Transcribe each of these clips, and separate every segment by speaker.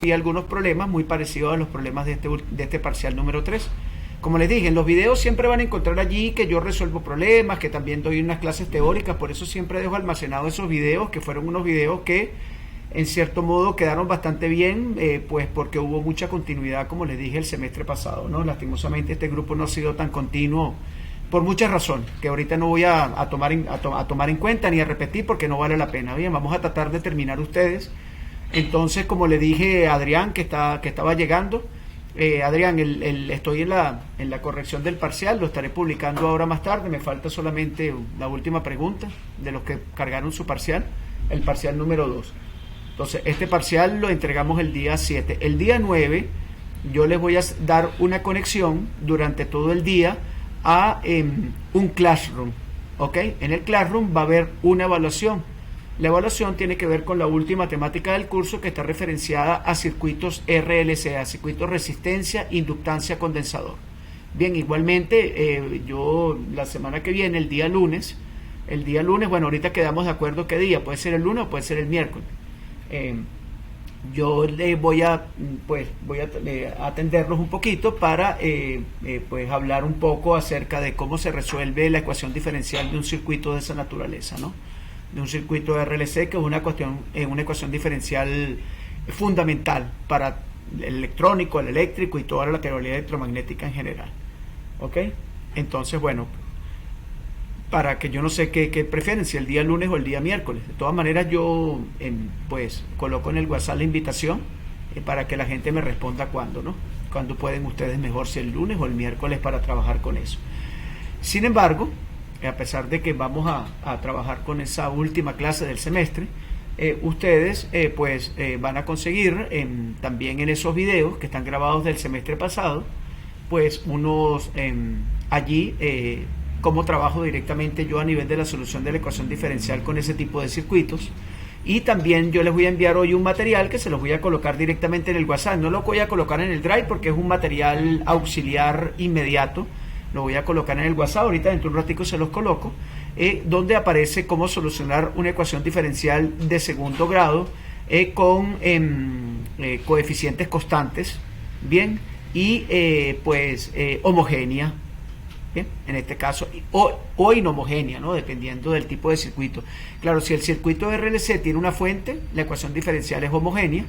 Speaker 1: y algunos problemas muy parecidos a los problemas de este parcial número 3. Como les dije, en los videos siempre van a encontrar allí que yo resuelvo problemas, que también doy unas clases teóricas, por eso siempre dejo almacenados esos videos, que fueron unos videos que en cierto modo quedaron bastante bien, pues porque hubo mucha continuidad, como les dije, el semestre pasado, ¿no? Lastimosamente este grupo no ha sido tan continuo por muchas razones, que ahorita no voy a tomar en cuenta ni a repetir porque no vale la pena. Bien, vamos a tratar de terminar ustedes. Entonces, como le dije a Adrián, que estaba llegando, Adrián, estoy en la corrección del parcial, lo estaré publicando ahora más tarde, me falta solamente la última pregunta de los que cargaron su parcial, el parcial número 2. Entonces, este parcial lo entregamos el día 7. El día 9 yo les voy a dar una conexión durante todo el día a un Classroom, ¿ok? En el Classroom va a haber una evaluación. La evaluación tiene que ver con la última temática del curso, que está referenciada a circuitos RLC, a circuitos resistencia, inductancia, condensador. Bien, igualmente yo la semana que viene, el día lunes, bueno, ahorita quedamos de acuerdo qué día, puede ser el lunes o puede ser el miércoles. Yo voy a atenderlos un poquito para pues hablar un poco acerca de cómo se resuelve la ecuación diferencial de un circuito de esa naturaleza, ¿no? De un circuito RLC, que es una ecuación diferencial fundamental para el electrónico, el eléctrico y toda la teoría electromagnética en general. ¿Ok? Entonces, bueno, para que yo no sé qué prefieren, si el día lunes o el día miércoles. De todas maneras, yo pues coloco en el WhatsApp la invitación para que la gente me responda cuándo, ¿no? Cuándo pueden ustedes mejor, si el lunes o el miércoles, para trabajar con eso. Sin embargo, a pesar de que vamos a trabajar con esa última clase del semestre, ustedes van a conseguir también en esos videos que están grabados del semestre pasado, pues unos allí cómo trabajo directamente yo a nivel de la solución de la ecuación diferencial con ese tipo de circuitos. Y también yo les voy a enviar hoy un material que se los voy a colocar directamente en el WhatsApp. No lo voy a colocar en el Drive porque es un material auxiliar inmediato. Lo voy a colocar en el WhatsApp, ahorita dentro de un ratico se los coloco, donde aparece cómo solucionar una ecuación diferencial de segundo grado con coeficientes constantes, bien, y homogénea, bien, en este caso, o inhomogénea, ¿no? Dependiendo del tipo de circuito. Claro, si el circuito RLC tiene una fuente, la ecuación diferencial es homogénea.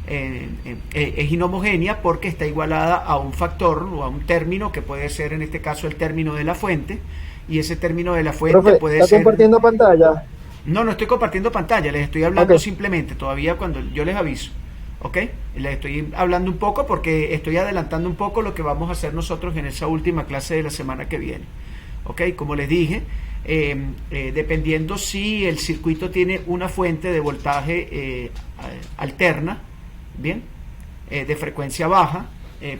Speaker 1: Es inhomogénea porque está igualada a un factor o a un término, que puede ser en este caso el término de la fuente, y ese término de la fuente puede ser...
Speaker 2: ¿Está compartiendo pantalla?
Speaker 1: No estoy compartiendo pantalla, les estoy hablando simplemente, todavía cuando yo les aviso, ¿ok? Les estoy hablando un poco porque estoy adelantando un poco lo que vamos a hacer nosotros en esa última clase de la semana que viene, ¿ok? Como les dije, dependiendo si el circuito tiene una fuente de voltaje alterna, bien, de frecuencia baja,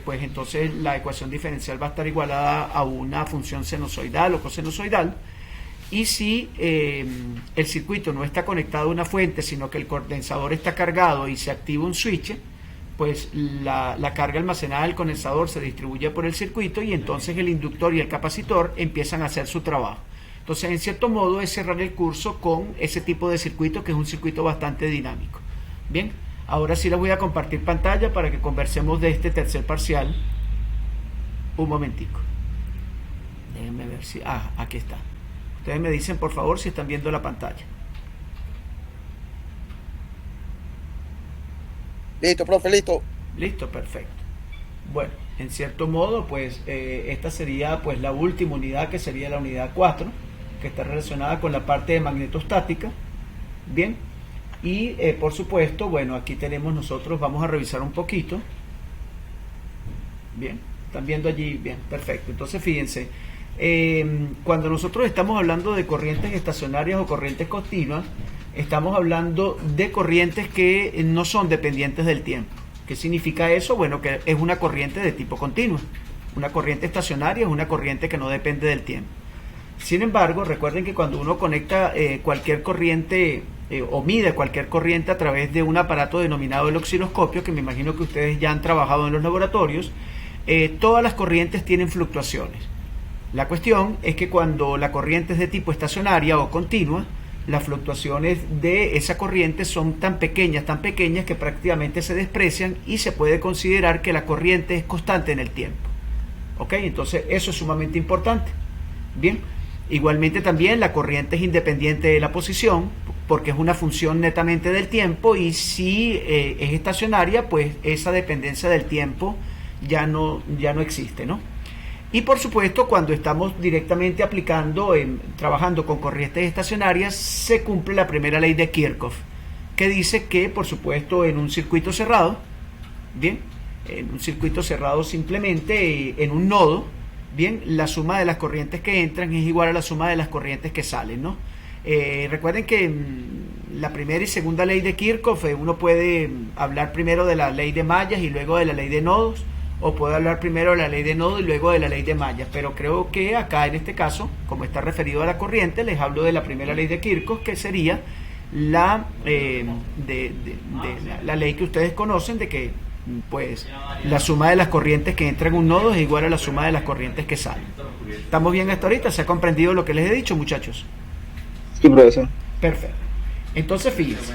Speaker 1: pues entonces la ecuación diferencial va a estar igualada a una función sinusoidal o cosinusoidal. Y si el circuito no está conectado a una fuente, sino que el condensador está cargado y se activa un switch, pues la carga almacenada del condensador se distribuye por el circuito y entonces el inductor y el capacitor empiezan a hacer su trabajo. Entonces, en cierto modo, es cerrar el curso con ese tipo de circuito, que es un circuito bastante dinámico. Bien, ahora sí les voy a compartir pantalla para que conversemos de este tercer parcial. Un momentico. Déjenme ver si... aquí está. Ustedes me dicen, por favor, si están viendo la pantalla.
Speaker 3: Listo, profe, listo.
Speaker 1: Listo, perfecto. Bueno, en cierto modo, pues esta sería pues la última unidad, que sería la unidad 4, que está relacionada con la parte de magnetostática. Bien, y por supuesto, bueno, aquí tenemos nosotros, vamos a revisar un poquito. Bien, están viendo allí, bien, perfecto. Entonces fíjense, cuando nosotros estamos hablando de corrientes estacionarias o corrientes continuas, estamos hablando de corrientes que no son dependientes del tiempo. ¿Qué significa eso? Bueno, que es una corriente de tipo continuo. Una corriente estacionaria es una corriente que no depende del tiempo. Sin embargo, recuerden que cuando uno conecta cualquier corriente o mide cualquier corriente a través de un aparato denominado el osciloscopio, que me imagino que ustedes ya han trabajado en los laboratorios, todas las corrientes tienen fluctuaciones. La cuestión es que cuando la corriente es de tipo estacionaria o continua, las fluctuaciones de esa corriente son tan pequeñas que prácticamente se desprecian y se puede considerar que la corriente es constante en el tiempo. ¿Ok? Entonces eso es sumamente importante. Bien, igualmente también la corriente es independiente de la posición porque es una función netamente del tiempo, y si es estacionaria, pues esa dependencia del tiempo ya no existe, ¿no? Y por supuesto, cuando estamos directamente trabajando con corrientes estacionarias, se cumple la primera ley de Kirchhoff, que dice que, por supuesto, en un circuito cerrado, bien, en un circuito cerrado simplemente en un nodo, bien, la suma de las corrientes que entran es igual a la suma de las corrientes que salen, ¿no? Recuerden que la primera y segunda ley de Kirchhoff, uno puede hablar primero de la ley de mallas y luego de la ley de nodos, o puede hablar primero de la ley de nodo y luego de la ley de mallas, pero creo que acá en este caso, como está referido a la corriente, les hablo de la primera ley de Kirchhoff, que sería la ley que ustedes conocen, de que pues la suma de las corrientes que entran en un nodo es igual a la suma de las corrientes que salen. ¿Estamos bien hasta ahorita? ¿Se ha comprendido lo que les he dicho, muchachos?
Speaker 2: Sí, profesor.
Speaker 1: Perfecto. Entonces, fíjense.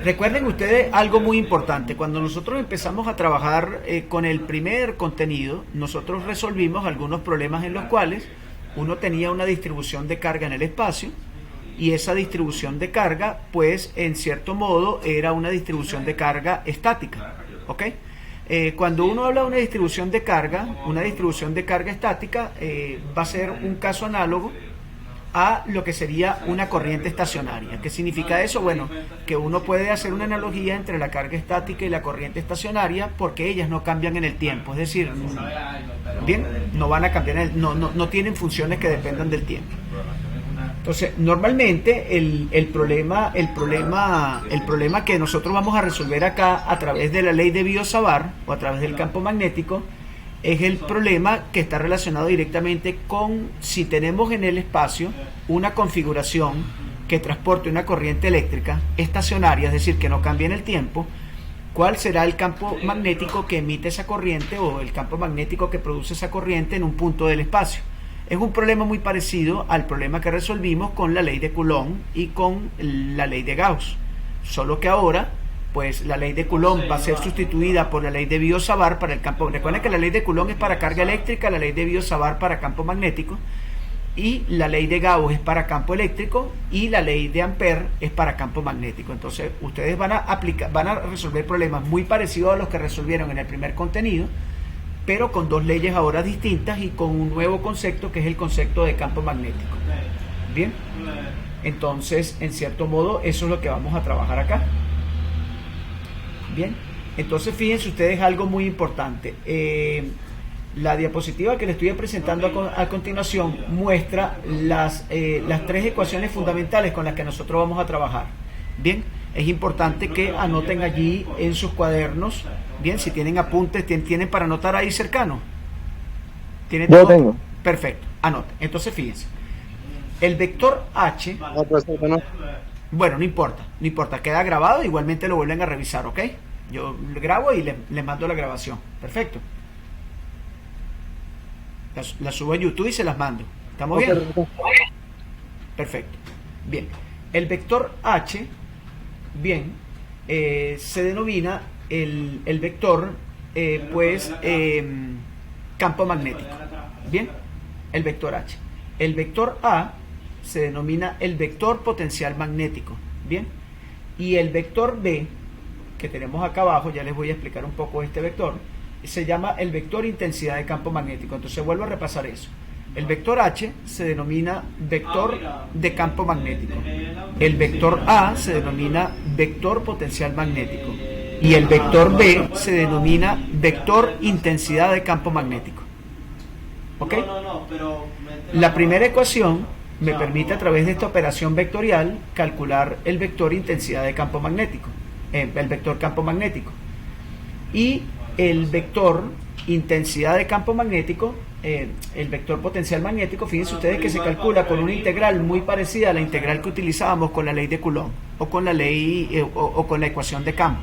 Speaker 1: Recuerden ustedes algo muy importante. Cuando nosotros empezamos a trabajar con el primer contenido, nosotros resolvimos algunos problemas en los cuales uno tenía una distribución de carga en el espacio, y esa distribución de carga, pues, en cierto modo, era una distribución de carga estática. ¿Ok? Cuando uno habla de una distribución de carga estática, va a ser un caso análogo a lo que sería una corriente estacionaria. ¿Qué significa eso? Bueno, que uno puede hacer una analogía entre la carga estática y la corriente estacionaria, porque ellas no cambian en el tiempo, es decir, bien, no van a cambiar, no tienen funciones que dependan del tiempo. Entonces, normalmente el problema que nosotros vamos a resolver acá a través de la ley de Biot-Savart o a través del campo magnético es el problema que está relacionado directamente con si tenemos en el espacio una configuración que transporte una corriente eléctrica estacionaria, es decir, que no cambie en el tiempo. ¿Cuál será el campo magnético que emite esa corriente, o el campo magnético que produce esa corriente en un punto del espacio? Es un problema muy parecido al problema que resolvimos con la ley de Coulomb y con la ley de Gauss, solo que ahora pues la ley de Coulomb va a ser sustituida por la ley de Biot-Savart para el campo. Recuerden que la ley de Coulomb es para carga eléctrica, la ley de Biot-Savart para campo magnético, y la ley de Gauss es para campo eléctrico, y la ley de Ampère es para campo magnético. Entonces ustedes van a resolver problemas muy parecidos a los que resolvieron en el primer contenido, pero con dos leyes ahora distintas y con un nuevo concepto, que es el concepto de campo magnético. Bien, entonces en cierto modo eso es lo que vamos a trabajar acá. Bien, entonces fíjense ustedes algo muy importante. La diapositiva que les estoy presentando a continuación muestra las tres ecuaciones fundamentales con las que nosotros vamos a trabajar. Bien, es importante que anoten allí en sus cuadernos. Bien, si tienen apuntes, tienen para anotar ahí cercano. ¿Tienen todo?
Speaker 2: Yo tengo.
Speaker 1: Perfecto, anoten. Entonces fíjense, el vector H...
Speaker 2: No, profesor, no.
Speaker 1: Bueno, no importa, queda grabado, igualmente lo vuelven a revisar, ¿ok? Yo lo grabo y les mando la grabación. Perfecto. La subo a YouTube y se las mando. ¿Estamos bien? Perfecto. Bien. El vector H, bien, se denomina el vector, campo magnético. Bien, el vector H. El vector A se denomina el vector potencial magnético. Bien, y el vector B, que tenemos acá abajo, ya les voy a explicar un poco este vector, se llama el vector intensidad de campo magnético. Entonces vuelvo a repasar eso. El vector H se denomina vector de campo magnético, el vector A se denomina vector potencial magnético, y el vector B se denomina vector intensidad de campo magnético. ¿Ok? La primera ecuación me permite, a través de esta operación vectorial, calcular el vector intensidad de campo magnético, el vector campo magnético. Y el vector intensidad de campo magnético, el vector potencial magnético, fíjense ustedes que se calcula con una integral muy parecida a la integral que utilizábamos con la ley de Coulomb, o con la ley o con la ecuación de campo.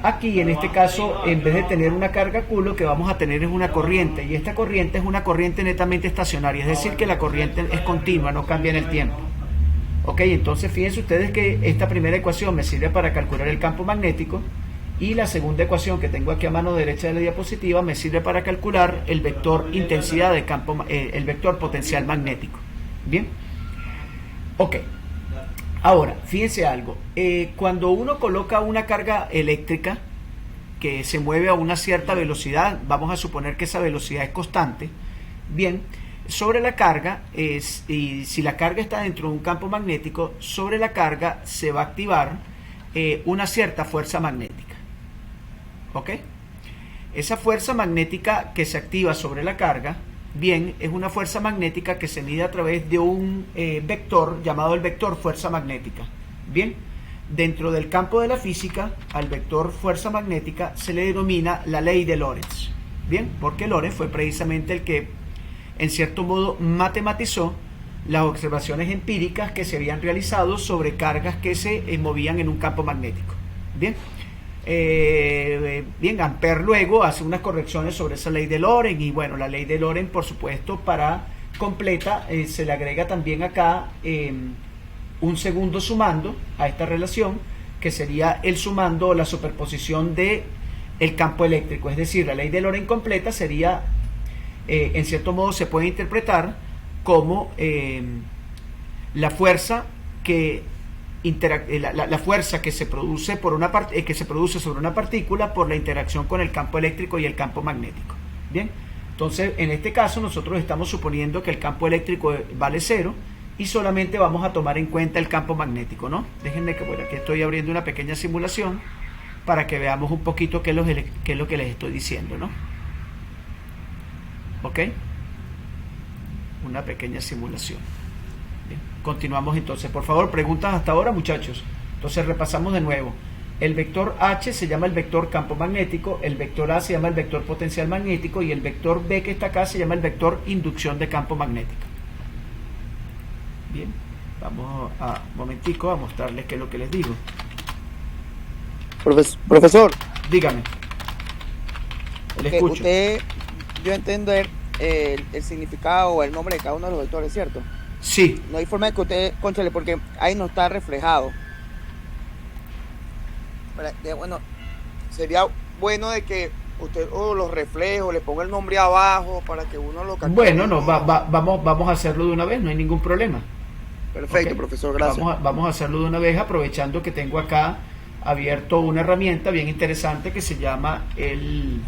Speaker 1: Aquí, en este caso, en vez de tener una carga Q, lo que vamos a tener es una corriente, y esta corriente es una corriente netamente estacionaria, es decir, que la corriente es continua, no cambia en el tiempo. Ok, entonces fíjense ustedes que esta primera ecuación me sirve para calcular el campo magnético y la segunda ecuación que tengo aquí a mano derecha de la diapositiva me sirve para calcular el vector intensidad de campo, el vector potencial magnético. Bien, ok. Ahora, fíjense algo, cuando uno coloca una carga eléctrica que se mueve a una cierta velocidad, vamos a suponer que esa velocidad es constante, bien, sobre la carga, y si la carga está dentro de un campo magnético, sobre la carga se va a activar una cierta fuerza magnética. ¿Ok? Esa fuerza magnética que se activa sobre la carga, bien, es una fuerza magnética que se mide a través de un vector llamado el vector fuerza magnética. Bien, dentro del campo de la física, al vector fuerza magnética se le denomina la ley de Lorentz. Bien, porque Lorentz fue precisamente el que, en cierto modo, matematizó las observaciones empíricas que se habían realizado sobre cargas que se movían en un campo magnético. Bien. Bien, Ampère luego hace unas correcciones sobre esa ley de Lorentz y bueno, la ley de Lorentz, por supuesto, para completa se le agrega también acá un segundo sumando a esta relación, que sería el sumando o la superposición de el campo eléctrico, es decir, la ley de Lorentz completa sería, en cierto modo se puede interpretar como la fuerza que la fuerza que se produce por una que se produce sobre una partícula por la interacción con el campo eléctrico y el campo magnético. Bien, entonces en este caso nosotros estamos suponiendo que el campo eléctrico vale 0 y solamente vamos a tomar en cuenta el campo magnético, ¿no? Déjenme que bueno, aquí estoy abriendo una pequeña simulación para que veamos un poquito qué es lo que les estoy diciendo, ¿no? ¿Ok? Una pequeña simulación. Bien. Continuamos entonces. Por favor, preguntas hasta ahora, muchachos. Entonces repasamos de nuevo. El vector H se llama el vector campo magnético, el vector A se llama el vector potencial magnético y el vector B que está acá se llama el vector inducción de campo magnético. Bien, vamos a un momentico a mostrarles qué es lo que les digo.
Speaker 2: Profesor,
Speaker 1: Dígame. Le escucho.
Speaker 2: usted dio a entender el significado o el nombre de cada uno de los vectores, ¿cierto?
Speaker 1: Sí.
Speaker 2: No hay forma de que usted, cónchale, porque ahí no está reflejado. Bueno, sería bueno de que usted o los reflejos, le ponga el nombre abajo para que uno lo capture.
Speaker 1: Bueno, no, vamos a hacerlo de una vez, no hay ningún problema.
Speaker 2: Perfecto,
Speaker 1: Ok.
Speaker 2: profesor, gracias.
Speaker 1: Vamos a hacerlo de una vez, aprovechando que tengo acá abierto una herramienta bien interesante que se llama el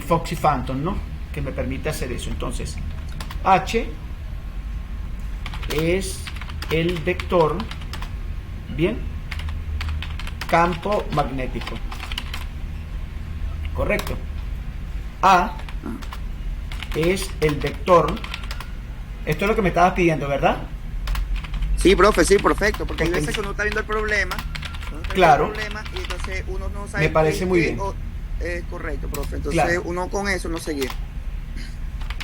Speaker 1: Foxy Phantom, ¿no? Que me permite hacer eso. Entonces, H es el vector, bien, campo magnético. Correcto. A es el vector. Esto es lo que me estabas pidiendo, ¿verdad?
Speaker 2: Sí, profe, sí, perfecto, porque hay
Speaker 1: Ok.
Speaker 2: veces que uno está viendo el problema,
Speaker 1: Claro.
Speaker 2: y entonces uno no sabe.
Speaker 1: Me parece muy bien.
Speaker 2: Correcto, profe. Entonces
Speaker 1: Claro.
Speaker 2: uno con eso no seguía.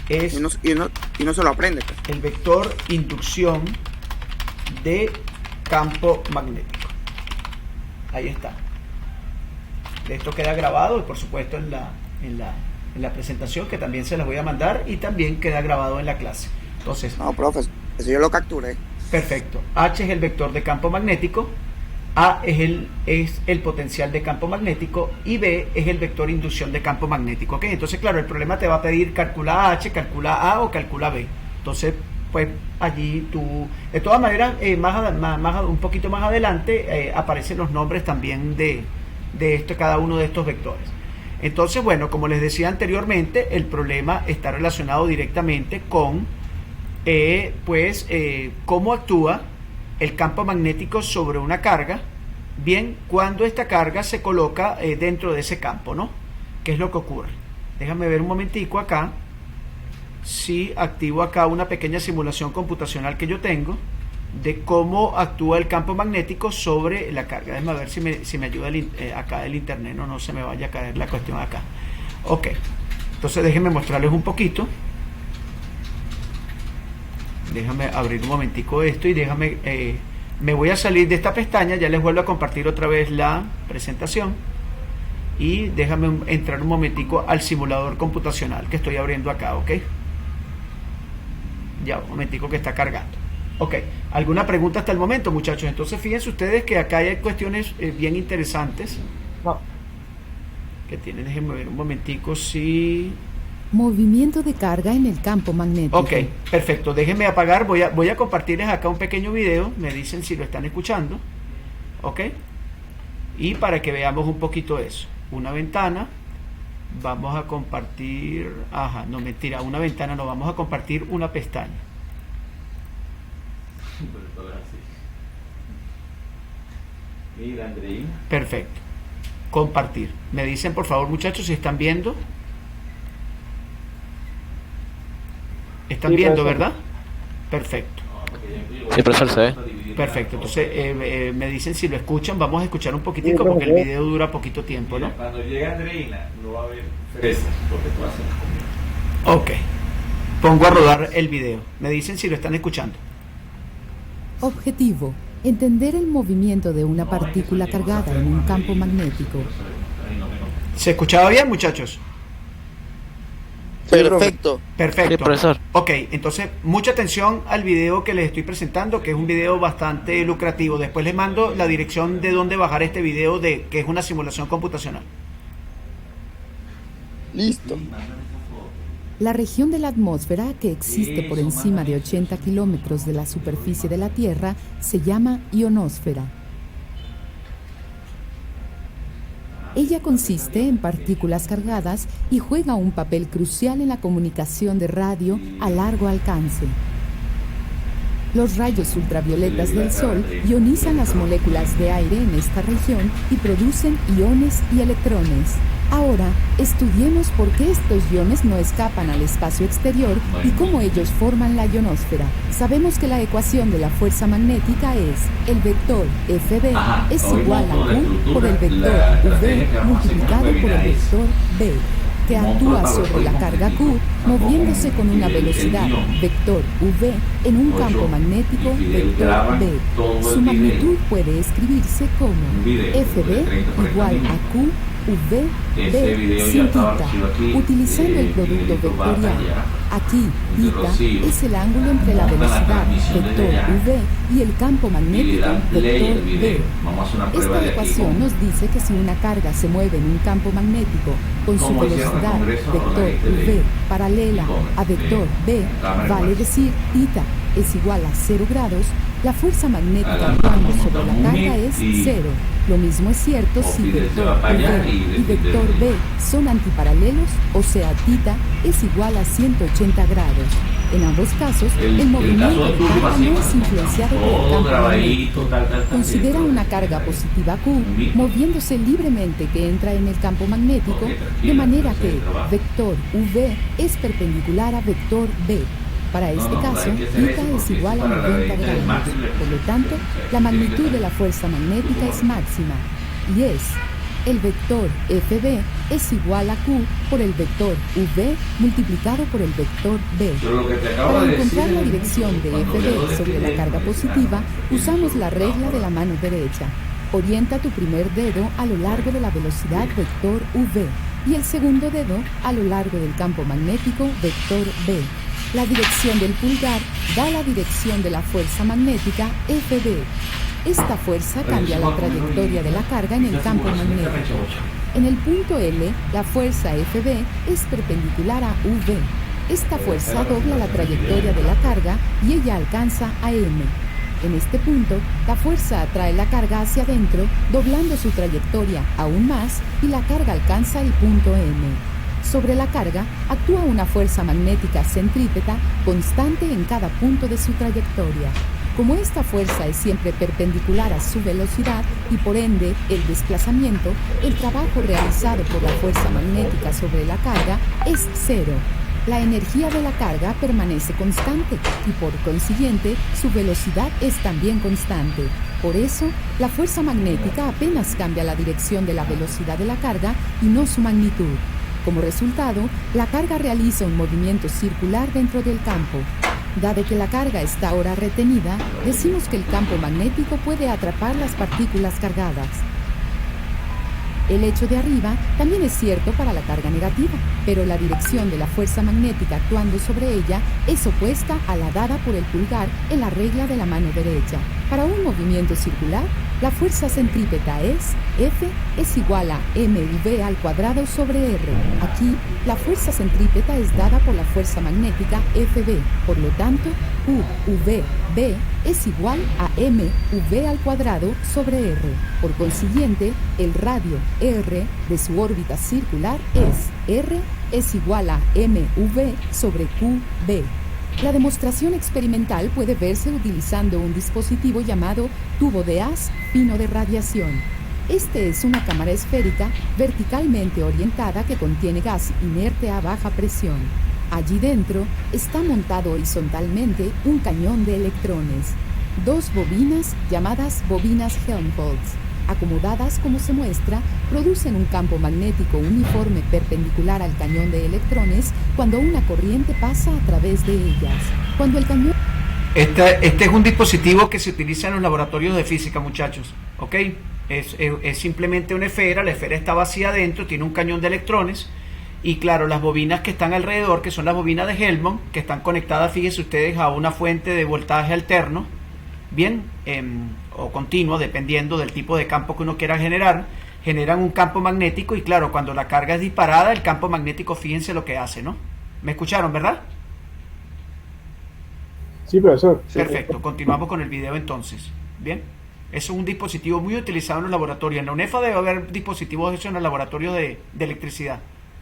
Speaker 1: Es
Speaker 2: Y no se lo aprende, pues.
Speaker 1: el vector inducción de campo magnético. Ahí está. Esto queda grabado y por supuesto en la presentación, que también se las voy a mandar, y también queda grabado en la clase. Entonces,
Speaker 2: No, profe, eso yo lo capturé.
Speaker 1: perfecto. H es el vector de campo magnético, A es el potencial de campo magnético y B es el vector inducción de campo magnético. ¿Ok? Entonces, claro, el problema te va a pedir calcula H, calcula A o calcula B. Entonces, pues allí tú, de todas maneras, un poquito más adelante aparecen los nombres también de cada uno de estos vectores. Entonces, bueno, como les decía anteriormente, el problema está relacionado directamente con cómo actúa el campo magnético sobre una carga, bien, cuando esta carga se coloca dentro de ese campo, ¿no? ¿Qué es lo que ocurre? Déjame ver un momentico acá, si activo acá una pequeña simulación computacional que yo tengo de cómo actúa el campo magnético sobre la carga. Déjame ver si me ayuda acá el internet, no se me vaya a caer la cuestión acá. Ok, entonces déjenme mostrarles un poquito. Déjame abrir un momentico esto y déjame, me voy a salir de esta pestaña, ya les vuelvo a compartir otra vez la presentación y déjame entrar un momentico al simulador computacional que estoy abriendo acá, ¿ok? Ya, un momentico que está cargando. Ok, ¿alguna pregunta hasta el momento, muchachos? Entonces fíjense ustedes que acá hay cuestiones bien interesantes
Speaker 2: No.
Speaker 1: que tienen, déjenme ver un momentico, sí.
Speaker 3: Movimiento de carga en el campo magnético.
Speaker 1: Ok, perfecto, déjenme apagar, voy a compartirles acá un pequeño video, me dicen si lo están escuchando, ok, y para que veamos un poquito eso, una ventana, vamos a compartir, no mentira, una ventana no, vamos a compartir una pestaña.
Speaker 4: Mira, Andreina.
Speaker 1: Perfecto. Compartir. Me dicen por favor, muchachos, si están viendo. ¿Están
Speaker 2: Sí,
Speaker 1: viendo,
Speaker 2: profesor.
Speaker 1: verdad? Perfecto.
Speaker 5: Sí, profesor, se ve.
Speaker 1: Perfecto. Entonces me dicen si lo escuchan. Vamos a escuchar un poquitico porque el video dura poquito tiempo, ¿no?
Speaker 4: Cuando llegue Andreina, no va a haber fresas, porque tú haces la comida.
Speaker 1: Ok. Pongo a rodar el video. Me dicen si lo están escuchando.
Speaker 3: Objetivo: entender el movimiento de una partícula cargada en un campo magnético.
Speaker 1: ¿Se escuchaba bien, muchachos?
Speaker 2: Perfecto.
Speaker 1: Perfecto.
Speaker 5: Sí, profesor.
Speaker 1: Ok, entonces mucha atención al video que les estoy presentando, que es un video bastante lucrativo. Después les mando la dirección de dónde bajar este video, que es una simulación computacional.
Speaker 2: Listo.
Speaker 3: La región de la atmósfera, que existe por encima de 80 kilómetros de la superficie de la Tierra, se llama ionosfera. Ella consiste en partículas cargadas y juega un papel crucial en la comunicación de radio a largo alcance. Los rayos ultravioletas del Sol ionizan las moléculas de aire en esta región y producen iones y electrones. Ahora, estudiemos por qué estos iones no escapan al espacio exterior y cómo ellos forman la ionosfera. Sabemos que la ecuación de la fuerza magnética es el vector Fb es igual a Q por el vector V multiplicado por el vector B, que actúa sobre la carga Q moviéndose con una velocidad vector V en un campo magnético vector B. Su magnitud puede escribirse como Fb igual a Q V B sin tita, utilizando el producto vectorial. Aquí, tita es el ángulo entre la velocidad vector V y el campo magnético vector B. Esta ecuación nos dice que si una carga se mueve en un campo magnético con su velocidad vector V paralela a vector B, vale decir tita es igual a 0 grados, la fuerza magnética actuando sobre la carga es 0. Lo mismo es cierto si vector V y vector B son antiparalelos, o sea, tita es igual a 180 grados. En ambos casos, el movimiento de carga no es influenciado por el campo magnético. Considera una carga positiva Q moviéndose libremente que entra en el campo magnético, de manera que vector V es perpendicular a vector B. Para este caso, θ es igual a 90 grados. Por lo tanto, la magnitud de la fuerza magnética es máxima y es el vector Fb es igual a Q por el vector V multiplicado por el vector B. Para encontrar la dirección de Fb sobre la carga positiva, usamos la regla de la mano derecha. Orienta tu primer dedo a lo largo de la velocidad vector V y el segundo dedo a lo largo del campo magnético vector B. La dirección del pulgar da la dirección de la fuerza magnética Fb. Esta fuerza cambia la trayectoria de la carga en el campo magnético. En el punto L, la fuerza Fb es perpendicular a V. Esta fuerza dobla la trayectoria de la carga y ella alcanza a M. En este punto, la fuerza atrae la carga hacia adentro, doblando su trayectoria aún más, y la carga alcanza el punto M. Sobre la carga actúa una fuerza magnética centrípeta constante en cada punto de su trayectoria. Como esta fuerza es siempre perpendicular a su velocidad y por ende el desplazamiento, el trabajo realizado por la fuerza magnética sobre la carga es cero. La energía de la carga permanece constante y por consiguiente su velocidad es también constante. Por eso, la fuerza magnética apenas cambia la dirección de la velocidad de la carga y no su magnitud. Como resultado, la carga realiza un movimiento circular dentro del campo. Dado que la carga está ahora retenida, decimos que el campo magnético puede atrapar las partículas cargadas. El hecho de arriba también es cierto para la carga negativa, pero la dirección de la fuerza magnética actuando sobre ella es opuesta a la dada por el pulgar en la regla de la mano derecha. Para un movimiento circular, la fuerza centrípeta es F es igual a mv al cuadrado sobre R. Aquí, la fuerza centrípeta es dada por la fuerza magnética Fb. Por lo tanto, UVB es igual a mv al cuadrado sobre R. Por consiguiente, el radio R de su órbita circular es R es igual a mv sobre qb. La demostración experimental puede verse utilizando un dispositivo llamado tubo de haz fino de radiación. Este es una cámara esférica verticalmente orientada que contiene gas inerte a baja presión. Allí dentro está montado horizontalmente un cañón de electrones. Dos bobinas llamadas bobinas Helmholtz, acomodadas como se muestra, producen un campo magnético uniforme perpendicular al cañón de electrones cuando una corriente pasa a través de ellas. Cuando el cañón...
Speaker 1: Este es un dispositivo que se utiliza en los laboratorios de física, muchachos, ¿ok? Es simplemente una esfera, la esfera está vacía adentro, tiene un cañón de electrones y claro, las bobinas que están alrededor, que son las bobinas de Helmholtz, que están conectadas, fíjense ustedes, a una fuente de voltaje alterno, bien, o continuo, dependiendo del tipo de campo que uno quiera generar, generan un campo magnético y claro, cuando la carga es disparada, el campo magnético, fíjense lo que hace, ¿no? ¿Me escucharon, verdad?
Speaker 6: Sí, profesor.
Speaker 1: Perfecto, continuamos con el video entonces. Bien, es un dispositivo muy utilizado en los laboratorios. En la UNEFA debe haber dispositivos de eso en el laboratorio de electricidad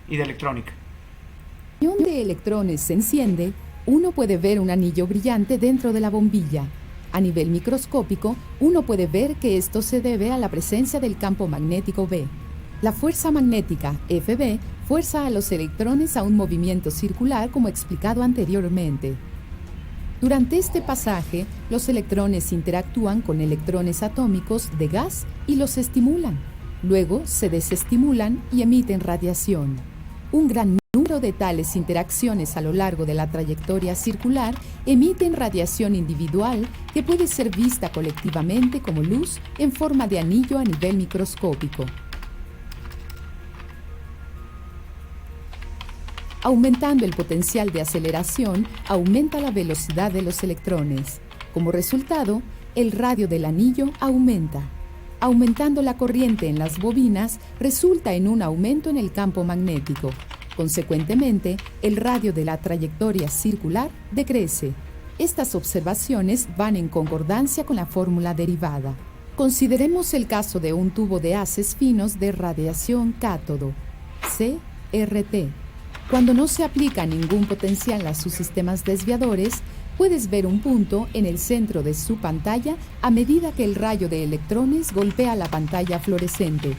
Speaker 1: y de electrónica.
Speaker 3: El cañón de electrones se enciende, uno puede ver un anillo brillante dentro de la bombilla. A nivel microscópico, uno puede ver que esto se debe a la presencia del campo magnético B. La fuerza magnética Fb fuerza a los electrones a un movimiento circular como explicado anteriormente. Durante este pasaje, los electrones interactúan con electrones atómicos de gas y los estimulan. Luego se desestimulan y emiten radiación. Un gran número de tales interacciones a lo largo de la trayectoria circular emiten radiación individual que puede ser vista colectivamente como luz en forma de anillo a nivel microscópico. Aumentando el potencial de aceleración, aumenta la velocidad de los electrones. Como resultado, el radio del anillo aumenta. Aumentando la corriente en las bobinas, resulta en un aumento en el campo magnético. Consecuentemente, el radio de la trayectoria circular decrece. Estas observaciones van en concordancia con la fórmula derivada. Consideremos el caso de un tubo de haces finos de radiación cátodo, CRT. Cuando no se aplica ningún potencial a sus sistemas desviadores, puedes ver un punto en el centro de su pantalla a medida que el rayo de electrones golpea la pantalla fluorescente.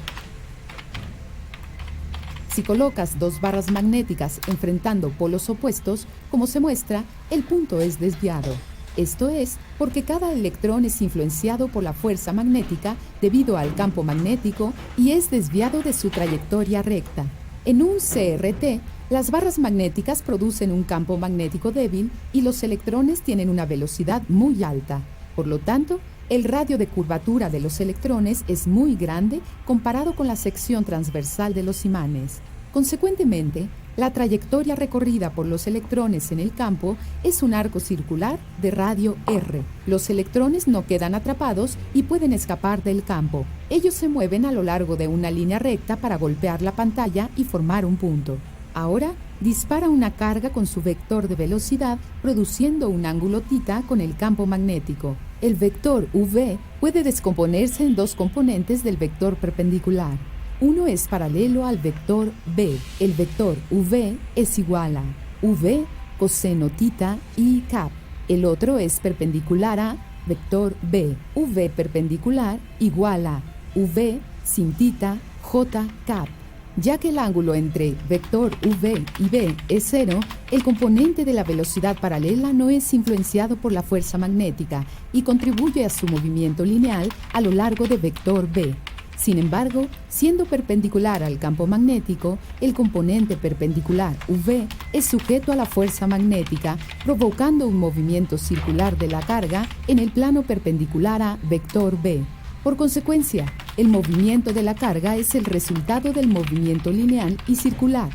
Speaker 3: Si colocas dos barras magnéticas enfrentando polos opuestos, como se muestra, el punto es desviado. Esto es porque cada electrón es influenciado por la fuerza magnética debido al campo magnético y es desviado de su trayectoria recta. En un CRT, las barras magnéticas producen un campo magnético débil y los electrones tienen una velocidad muy alta. Por lo tanto, el radio de curvatura de los electrones es muy grande comparado con la sección transversal de los imanes. Consecuentemente, la trayectoria recorrida por los electrones en el campo es un arco circular de radio R. Los electrones no quedan atrapados y pueden escapar del campo. Ellos se mueven a lo largo de una línea recta para golpear la pantalla y formar un punto. Ahora, dispara una carga con su vector de velocidad, produciendo un ángulo θ con el campo magnético. El vector v puede descomponerse en dos componentes del vector perpendicular. Uno es paralelo al vector b. El vector v es igual a v coseno θ y cap. El otro es perpendicular a vector b. V perpendicular igual a v sin θ j cap. Ya que el ángulo entre vector v y b es cero, el componente de la velocidad paralela no es influenciado por la fuerza magnética y contribuye a su movimiento lineal a lo largo de vector b. Sin embargo, siendo perpendicular al campo magnético, el componente perpendicular v es sujeto a la fuerza magnética, provocando un movimiento circular de la carga en el plano perpendicular a vector b. Por consecuencia, el movimiento de la carga es el resultado del movimiento lineal y circular,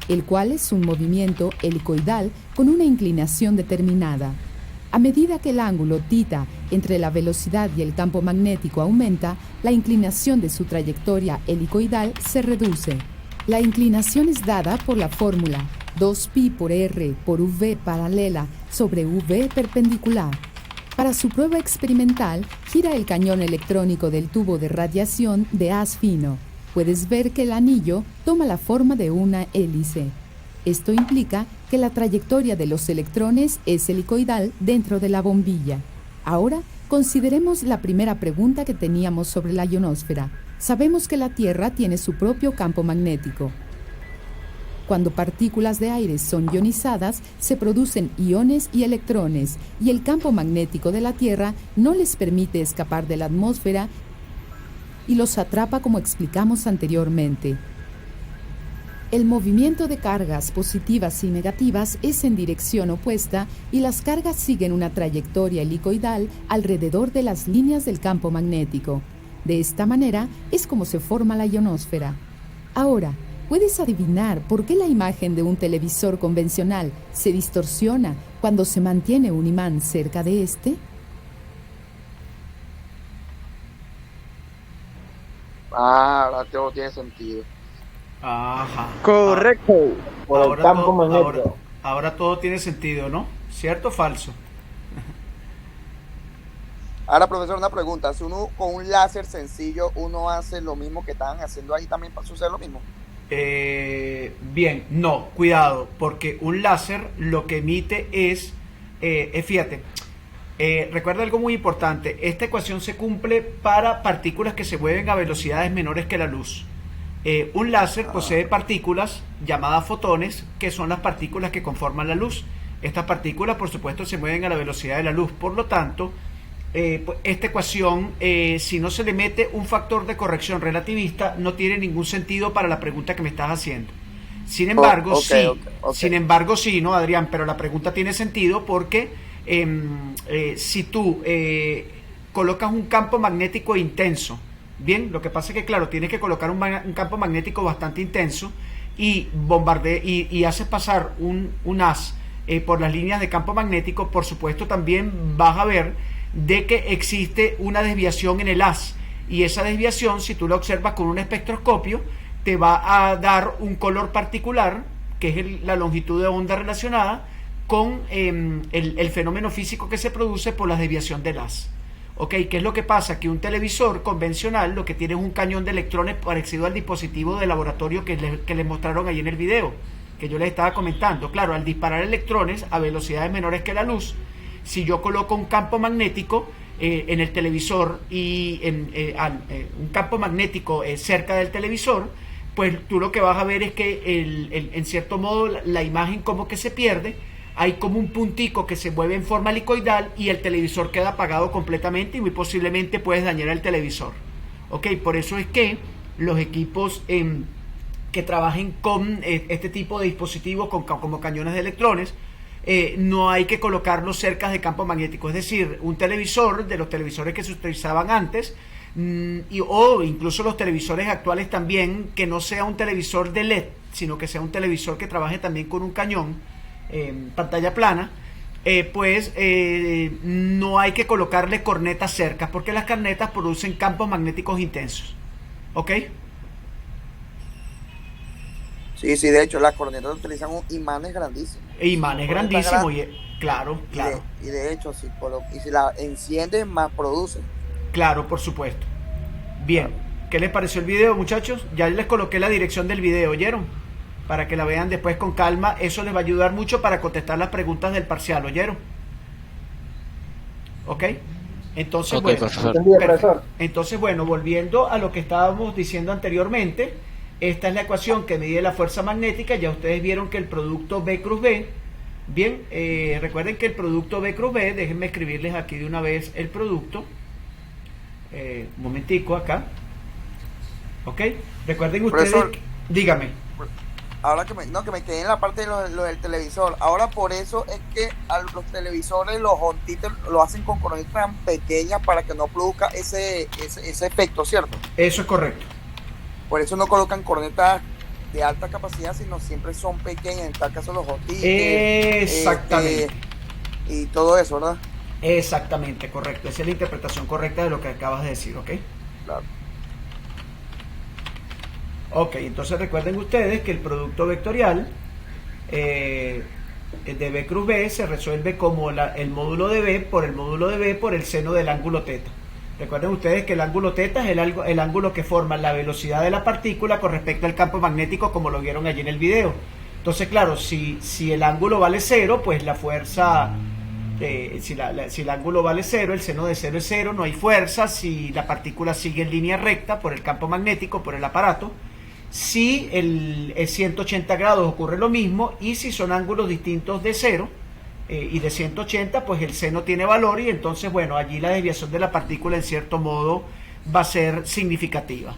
Speaker 3: el cual es un movimiento helicoidal con una inclinación determinada. A medida que el ángulo θ entre la velocidad y el campo magnético aumenta, la inclinación de su trayectoria helicoidal se reduce. La inclinación es dada por la fórmula 2π por r por v paralela sobre v perpendicular. Para su prueba experimental, gira el cañón electrónico del tubo de radiación de haz fino. Puedes ver que el anillo toma la forma de una hélice. Esto implica que la trayectoria de los electrones es helicoidal dentro de la bombilla. Ahora, consideremos la primera pregunta que teníamos sobre la ionosfera. Sabemos que la Tierra tiene su propio campo magnético. Cuando partículas de aire son ionizadas, se producen iones y electrones, y el campo magnético de la Tierra no les permite escapar de la atmósfera y los atrapa como explicamos anteriormente. El movimiento de cargas positivas y negativas es en dirección opuesta y las cargas siguen una trayectoria helicoidal alrededor de las líneas del campo magnético. De esta manera es como se forma la ionosfera. Ahora, ¿puedes adivinar por qué la imagen de un televisor convencional se distorsiona cuando se mantiene un imán cerca de este?
Speaker 2: Ahora todo tiene sentido.
Speaker 1: Ajá.
Speaker 6: Correcto. Por el campo magnético.
Speaker 1: Ahora todo tiene sentido, ¿no? ¿Cierto o falso?
Speaker 2: Ahora, profesor, una pregunta. Si uno con un láser sencillo, uno hace lo mismo que estaban haciendo ahí, también para suceder lo mismo.
Speaker 1: Bien, no, cuidado, porque un láser lo que emite es, fíjate, recuerda algo muy importante, esta ecuación se cumple para partículas que se mueven a velocidades menores que la luz. Un láser posee partículas llamadas fotones, que son las partículas que conforman la luz. Estas partículas, por supuesto, se mueven a la velocidad de la luz, por lo tanto, esta ecuación, si no se le mete un factor de corrección relativista, no tiene ningún sentido para la pregunta que me estás haciendo. Sin embargo, Sin embargo, sí, ¿no, Adrián? Pero la pregunta tiene sentido porque si tú colocas un campo magnético intenso, bien, lo que pasa es que, claro, tienes que colocar un campo magnético bastante intenso y y haces pasar un haz por las líneas de campo magnético, por supuesto, también vas a ver de que existe una desviación en el haz, y esa desviación, si tú la observas con un espectroscopio, te va a dar un color particular, que es la longitud de onda relacionada con el fenómeno físico que se produce por la desviación del haz. ¿Ok? ¿Qué es lo que pasa? Que un televisor convencional lo que tiene es un cañón de electrones parecido al dispositivo de laboratorio que les mostraron ahí en el video, que yo les estaba comentando. Claro, al disparar electrones a velocidades menores que la luz, si yo coloco un campo magnético en el televisor y un campo magnético cerca del televisor, pues tú lo que vas a ver es que en cierto modo la imagen como que se pierde, hay como un puntico que se mueve en forma helicoidal y el televisor queda apagado completamente y muy posiblemente puedes dañar el televisor. Ok, por eso es que los equipos que trabajen con este tipo de dispositivos como cañones de electrones, no hay que colocarlos cerca de campo magnético. Es decir, un televisor, de los televisores que se utilizaban antes, o incluso los televisores actuales también, que no sea un televisor de LED, sino que sea un televisor que trabaje también con un cañón, pantalla plana, no hay que colocarle cornetas cerca, porque las cornetas producen campos magnéticos intensos. ¿Ok?
Speaker 2: Sí, de hecho, las cornetas utilizan imanes grandísimos.
Speaker 1: Imanes grandísimos, claro.
Speaker 2: Y de hecho, si la encienden, más produce.
Speaker 1: Claro, por supuesto. Bien, ¿qué les pareció el video, muchachos? Ya les coloqué la dirección del video, ¿oyeron? Para que la vean después con calma. Eso les va a ayudar mucho para contestar las preguntas del parcial, ¿oyeron? ¿Ok? Entonces,
Speaker 5: Ok,
Speaker 1: bueno,
Speaker 5: profesor.
Speaker 1: Entonces, bueno, volviendo a lo que estábamos diciendo anteriormente, esta es la ecuación que mide la fuerza magnética. Ya ustedes vieron que el producto B cruz B, bien, recuerden que el producto B cruz B, déjenme escribirles aquí de una vez el producto, un momentico acá, ok, recuerden ustedes,
Speaker 2: Profesor,
Speaker 1: dígame.
Speaker 2: ahora que me quedé en la parte de lo del televisor, ahora por eso es que a los televisores, los home theater, lo hacen con coronetas tan pequeñas para que no produzca ese efecto, ¿cierto?
Speaker 1: Eso es correcto.
Speaker 2: Por eso no colocan coronetas de alta capacidad, sino siempre son pequeñas, en tal caso los home theater,
Speaker 1: Exactamente.
Speaker 2: Y todo eso, ¿verdad?
Speaker 1: Exactamente, correcto. Esa es la interpretación correcta de lo que acabas de decir, ¿ok?
Speaker 2: Claro.
Speaker 1: Ok, entonces recuerden ustedes que el producto vectorial de B cruz B se resuelve como el módulo de B por el módulo de B por el seno del ángulo teta. Recuerden ustedes que el ángulo teta es el ángulo que forma la velocidad de la partícula con respecto al campo magnético, como lo vieron allí en el video. Entonces, claro, si el ángulo vale 0, pues la fuerza... si el ángulo vale 0, el seno de 0 es 0, no hay fuerza. Si la partícula sigue en línea recta por el campo magnético, por el aparato. Si es 180 grados ocurre lo mismo, y si son ángulos distintos de 0 y de 180, pues el seno tiene valor, y entonces, bueno, allí la desviación de la partícula en cierto modo va a ser significativa.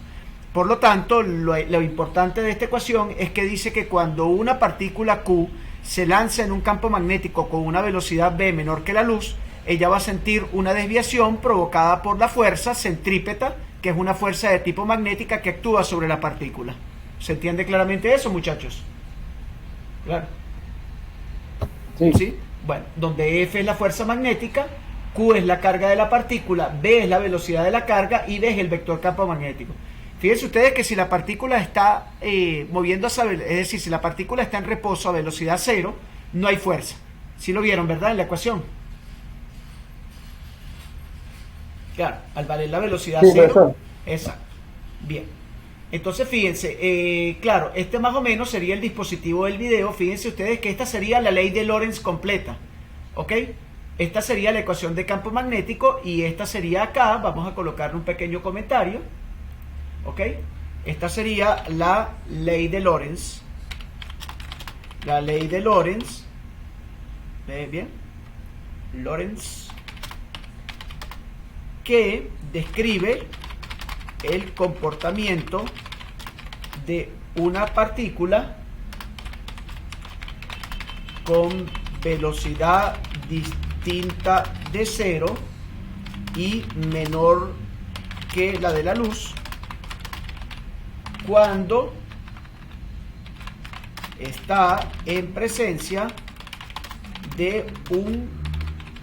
Speaker 1: Por lo tanto, lo importante de esta ecuación es que dice que cuando una partícula Q se lanza en un campo magnético con una velocidad v menor que la luz, ella va a sentir una desviación provocada por la fuerza centrípeta, que es una fuerza de tipo magnética que actúa sobre la partícula. ¿Se entiende claramente eso, muchachos? Claro.
Speaker 6: Sí.
Speaker 1: ¿Sí? Bueno, donde F es la fuerza magnética, Q es la carga de la partícula, B es la velocidad de la carga y D es el vector campo magnético. Fíjense ustedes que si la partícula está moviéndose, es decir, si la partícula está en reposo a velocidad 0, no hay fuerza. ¿Sí lo vieron, verdad, en la ecuación? Claro, al valer la velocidad
Speaker 6: Sí,
Speaker 1: 0.
Speaker 6: profesor.
Speaker 1: Exacto. Bien. Entonces, fíjense, claro, este más o menos sería el dispositivo del video. Fíjense ustedes que esta sería la ley de Lorentz completa. ¿Ok? Esta sería la ecuación de campo magnético y esta sería acá. Vamos a colocarle un pequeño comentario. ¿Ok? Esta sería la ley de Lorentz. La ley de Lorentz. ¿Ven bien? Lorentz. Que describe el comportamiento de una partícula con velocidad distinta de 0 y menor que la de la luz cuando está en presencia de un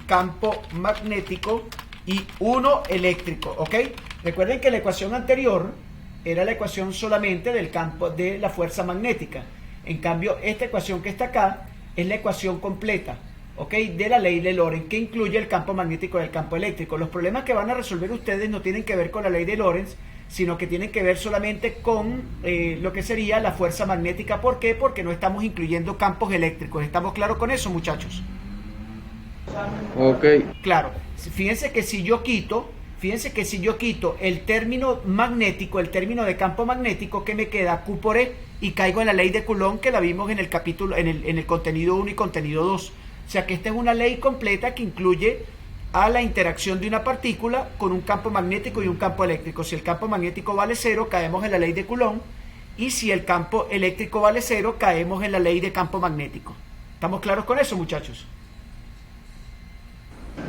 Speaker 1: campo magnético y uno eléctrico, ¿ok? Recuerden que la ecuación anterior era la ecuación solamente del campo de la fuerza magnética. En cambio, esta ecuación que está acá es la ecuación completa, ¿ok? De la ley de Lorentz, que incluye el campo magnético y el campo eléctrico. Los problemas que van a resolver ustedes no tienen que ver con la ley de Lorentz, sino que tienen que ver solamente con lo que sería la fuerza magnética. ¿Por qué? Porque no estamos incluyendo campos eléctricos. ¿Estamos claros con eso, muchachos?
Speaker 6: Ok.
Speaker 1: Claro. Fíjense que si yo quito el término magnético, el término de campo magnético, que me queda Q por E, y caigo en la ley de Coulomb que la vimos en el capítulo, en el contenido 1 y contenido 2. O sea que esta es una ley completa que incluye a la interacción de una partícula con un campo magnético y un campo eléctrico. Si el campo magnético vale 0, caemos en la ley de Coulomb, y si el campo eléctrico vale 0, caemos en la ley de campo magnético. ¿Estamos claros con eso, muchachos?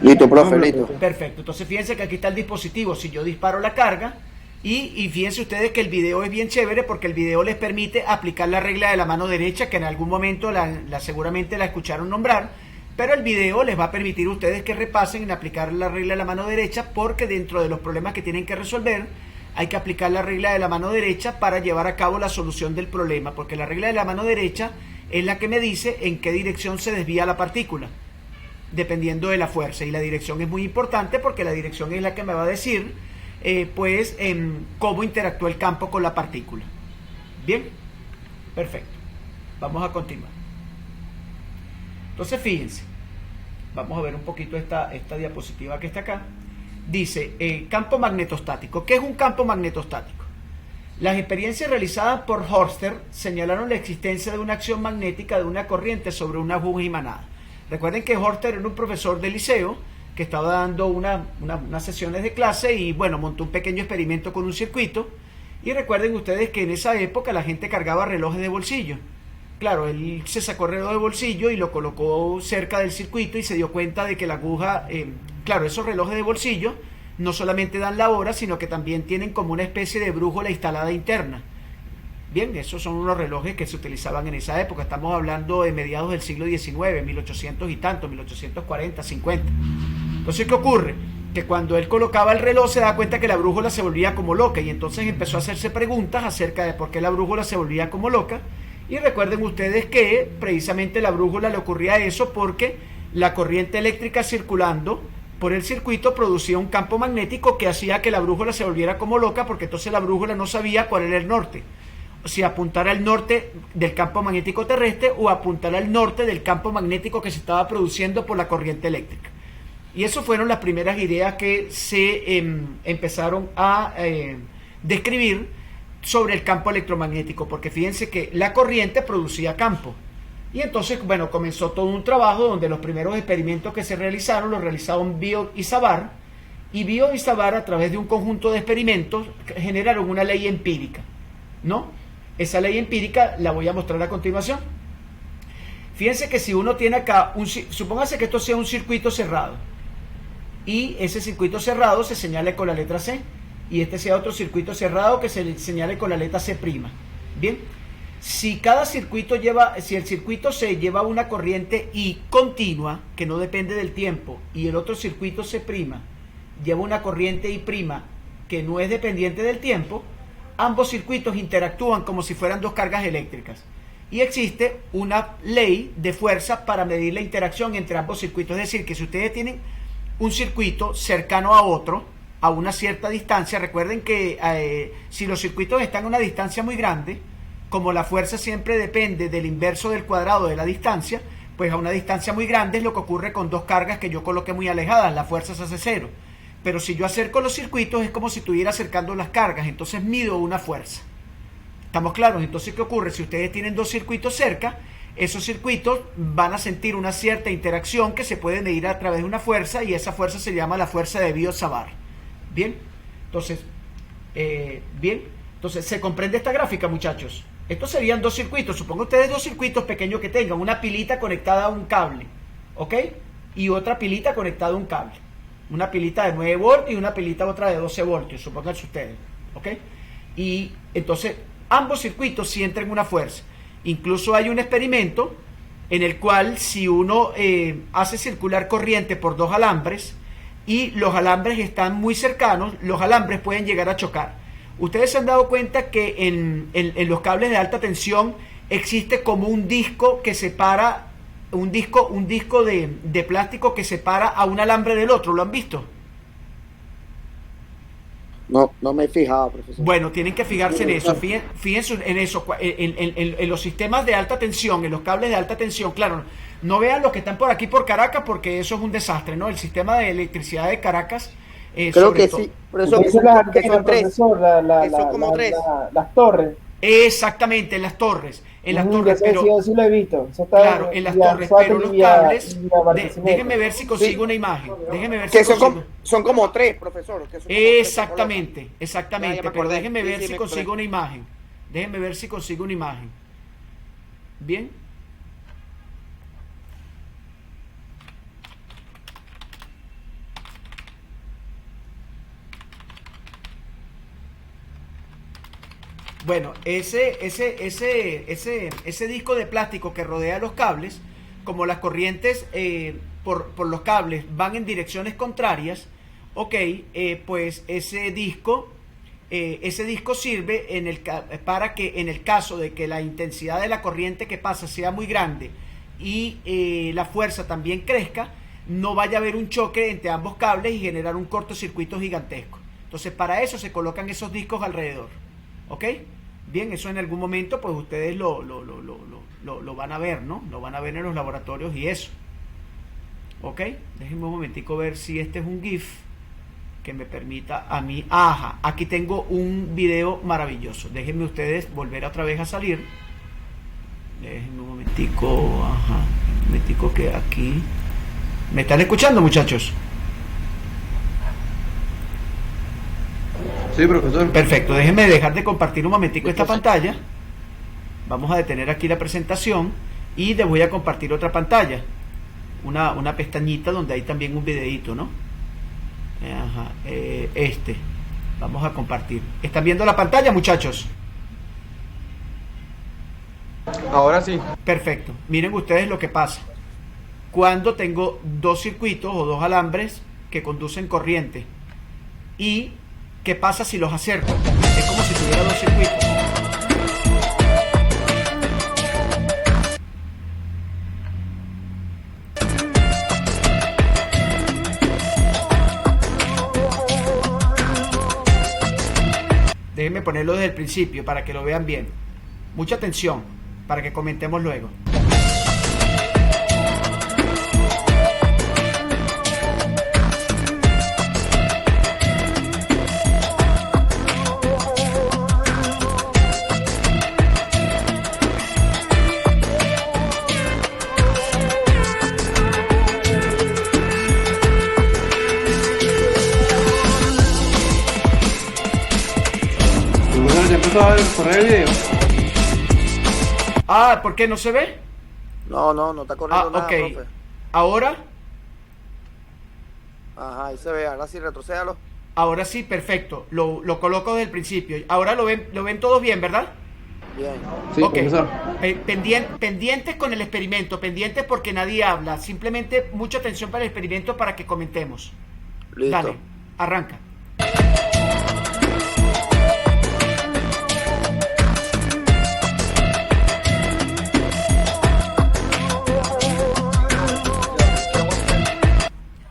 Speaker 2: Listo, profe, listo.
Speaker 1: Perfecto, entonces fíjense que aquí está el dispositivo. Si yo disparo la carga, y fíjense ustedes que el video es bien chévere porque el video les permite aplicar la regla de la mano derecha, que en algún momento seguramente la escucharon nombrar, pero el video les va a permitir a ustedes que repasen en aplicar la regla de la mano derecha, porque dentro de los problemas que tienen que resolver hay que aplicar la regla de la mano derecha para llevar a cabo la solución del problema, porque la regla de la mano derecha es la que me dice en qué dirección se desvía la partícula, dependiendo de la fuerza, y la dirección es muy importante porque la dirección es la que me va a decir cómo interactúa el campo con la partícula. Bien, perfecto, vamos a continuar. Entonces fíjense, vamos a ver un poquito esta diapositiva que está acá. Dice campo magnetostático. ¿Qué es un campo magnetostático? Las experiencias realizadas por Hörster señalaron la existencia de una acción magnética de una corriente sobre una aguja imanada. Recuerden que Hörster era un profesor de liceo que estaba dando unas sesiones de clase y, bueno, montó un pequeño experimento con un circuito. Y recuerden ustedes que en esa época la gente cargaba relojes de bolsillo. claro, él se sacó el reloj de bolsillo y lo colocó cerca del circuito y se dio cuenta de que la aguja, claro, esos relojes de bolsillo no solamente dan la hora, sino que también tienen como una especie de brújula instalada interna. Bien, esos son unos relojes que se utilizaban en esa época. Estamos hablando de mediados del siglo XIX, 1800 y tanto, 1840, 50. Entonces, ¿qué ocurre? Que cuando él colocaba el reloj se da cuenta que la brújula se volvía como loca y entonces empezó a hacerse preguntas acerca de por qué la brújula se volvía como loca. Y recuerden ustedes que precisamente la brújula le ocurría eso porque la corriente eléctrica circulando por el circuito producía un campo magnético que hacía que la brújula se volviera como loca, porque entonces la brújula no sabía cuál era el norte, si apuntar al norte del campo magnético terrestre o apuntar al norte del campo magnético que se estaba produciendo por la corriente eléctrica. Y eso fueron las primeras ideas que se empezaron a describir sobre el campo electromagnético, porque fíjense que la corriente producía campo. Y entonces, bueno, comenzó todo un trabajo donde los primeros experimentos que se realizaron los realizaron Biot y Savart, y Biot y Savart, a través de un conjunto de experimentos, generaron una ley empírica, ¿no? Esa ley empírica la voy a mostrar a continuación. Fíjense que si uno tiene acá, supóngase que esto sea un circuito cerrado, y ese circuito cerrado se señale con la letra C, y este sea otro circuito cerrado que se señale con la letra C'. Bien, si cada circuito si el circuito C lleva una corriente I continua, que no depende del tiempo, y el otro circuito C' lleva una corriente I', que no es dependiente del tiempo, ambos circuitos interactúan como si fueran dos cargas eléctricas. Y existe una ley de fuerza para medir la interacción entre ambos circuitos. Es decir, que si ustedes tienen un circuito cercano a otro, a una cierta distancia, recuerden que si los circuitos están a una distancia muy grande, como la fuerza siempre depende del inverso del cuadrado de la distancia, pues a una distancia muy grande es lo que ocurre con dos cargas que yo coloqué muy alejadas, la fuerza se hace cero. Pero si yo acerco los circuitos es como si estuviera acercando las cargas, entonces mido una fuerza. ¿Estamos claros? Entonces, ¿qué ocurre? Si ustedes tienen dos circuitos cerca, esos circuitos van a sentir una cierta interacción que se puede medir a través de una fuerza, y esa fuerza se llama la fuerza de Biot-Savart. Bien, entonces, ¿se comprende esta gráfica, muchachos? Estos serían dos circuitos. Supongo ustedes dos circuitos pequeños que tengan una pilita conectada a un cable, ¿ok? Y otra pilita conectada a un cable. Una pilita de 9 voltios y una pilita otra de 12 voltios, supónganse ustedes, ¿ok? Y entonces ambos circuitos sienten una fuerza. Incluso hay un experimento en el cual si uno hace circular corriente por dos alambres y los alambres están muy cercanos, los alambres pueden llegar a chocar. Ustedes se han dado cuenta que en los cables de alta tensión existe como un disco que separa, un disco de plástico que separa a un alambre del otro. ¿Lo han visto?
Speaker 2: No me he fijado, profesor.
Speaker 1: Bueno, tienen que fijarse en eso. Fíjense en eso, en los sistemas de alta tensión, en los cables de alta tensión. Claro, no vean los que están por aquí por Caracas, porque eso es un desastre, ¿no? El sistema de electricidad de Caracas.
Speaker 2: Creo que sí, profesor, que son tres. Son como tres.
Speaker 6: Las torres.
Speaker 1: Exactamente, en las torres. En las torres, pero
Speaker 6: sí lo he visto.
Speaker 1: Claro, en las torres, pero los cables. Déjenme ver si consigo una imagen. Déjenme ver si consigo.
Speaker 2: Son como tres, profesor.
Speaker 1: Exactamente. Pero déjenme ver si consigo
Speaker 2: una
Speaker 1: una imagen. Déjenme ver si consigo una imagen. Bien. Bueno, ese disco de plástico que rodea los cables, como las corrientes por los cables van en direcciones contrarias, ok, pues ese disco sirve para que en el caso de que la intensidad de la corriente que pasa sea muy grande y la fuerza también crezca, no vaya a haber un choque entre ambos cables y generar un cortocircuito gigantesco. Entonces, para eso se colocan esos discos alrededor. ¿Ok? Bien, eso en algún momento pues ustedes lo van a ver, ¿no? Lo van a ver en los laboratorios y eso. ¿Ok? Déjenme un momentico ver si este es un GIF que me permita a mí. Ajá, aquí tengo un video maravilloso. Déjenme ustedes volver otra vez a salir. Déjenme un momentico. Ajá, un momentico que aquí. ¿Me están escuchando, muchachos?
Speaker 6: Sí, profesor.
Speaker 1: Perfecto, déjenme dejar de compartir un momentico esta pantalla. Vamos a detener aquí la presentación y les voy a compartir otra pantalla, una pestañita donde hay también un videíto, ¿no? Ajá, vamos a compartir. ¿Están viendo la pantalla, muchachos?
Speaker 6: Ahora sí.
Speaker 1: Perfecto. Miren ustedes lo que pasa cuando tengo dos circuitos o dos alambres que conducen corriente. ¿Y qué pasa si los acerco? Es como si tuviera dos circuitos. Déjenme ponerlo desde el principio para que lo vean bien. Mucha atención para que comentemos luego.
Speaker 6: Bueno, ya empezó a correr el video.
Speaker 1: Ah, ¿por qué no se ve?
Speaker 2: No está corriendo nada,
Speaker 1: ok.
Speaker 2: profe.
Speaker 1: Ahora,
Speaker 2: Ajá, ahí se ve, ahora sí, retrocédalo.
Speaker 1: ahora sí, perfecto. Lo coloco desde el principio. Ahora lo ven todos bien, ¿verdad?
Speaker 2: Bien.
Speaker 6: Sí,
Speaker 1: Ok.
Speaker 6: profesor.
Speaker 1: Pendientes con el experimento, pendientes porque nadie habla. Simplemente mucha atención para el experimento para que comentemos.
Speaker 2: Listo.
Speaker 1: Dale, arranca.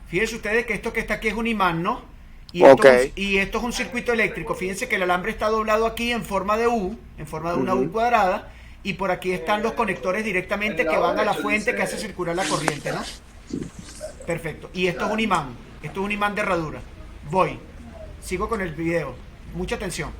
Speaker 1: Fíjense ustedes que esto que está aquí es un imán, ¿no? Y esto,
Speaker 2: Ok.
Speaker 1: y esto es un circuito eléctrico. Fíjense que el alambre está doblado aquí en forma de U, en forma de una U cuadrada, y por aquí están los conectores directamente que van a la fuente que hace circular la corriente, ¿no? Perfecto. Y esto es un imán. Esto es un imán de herradura. Voy. Sigo con el video. Mucha atención.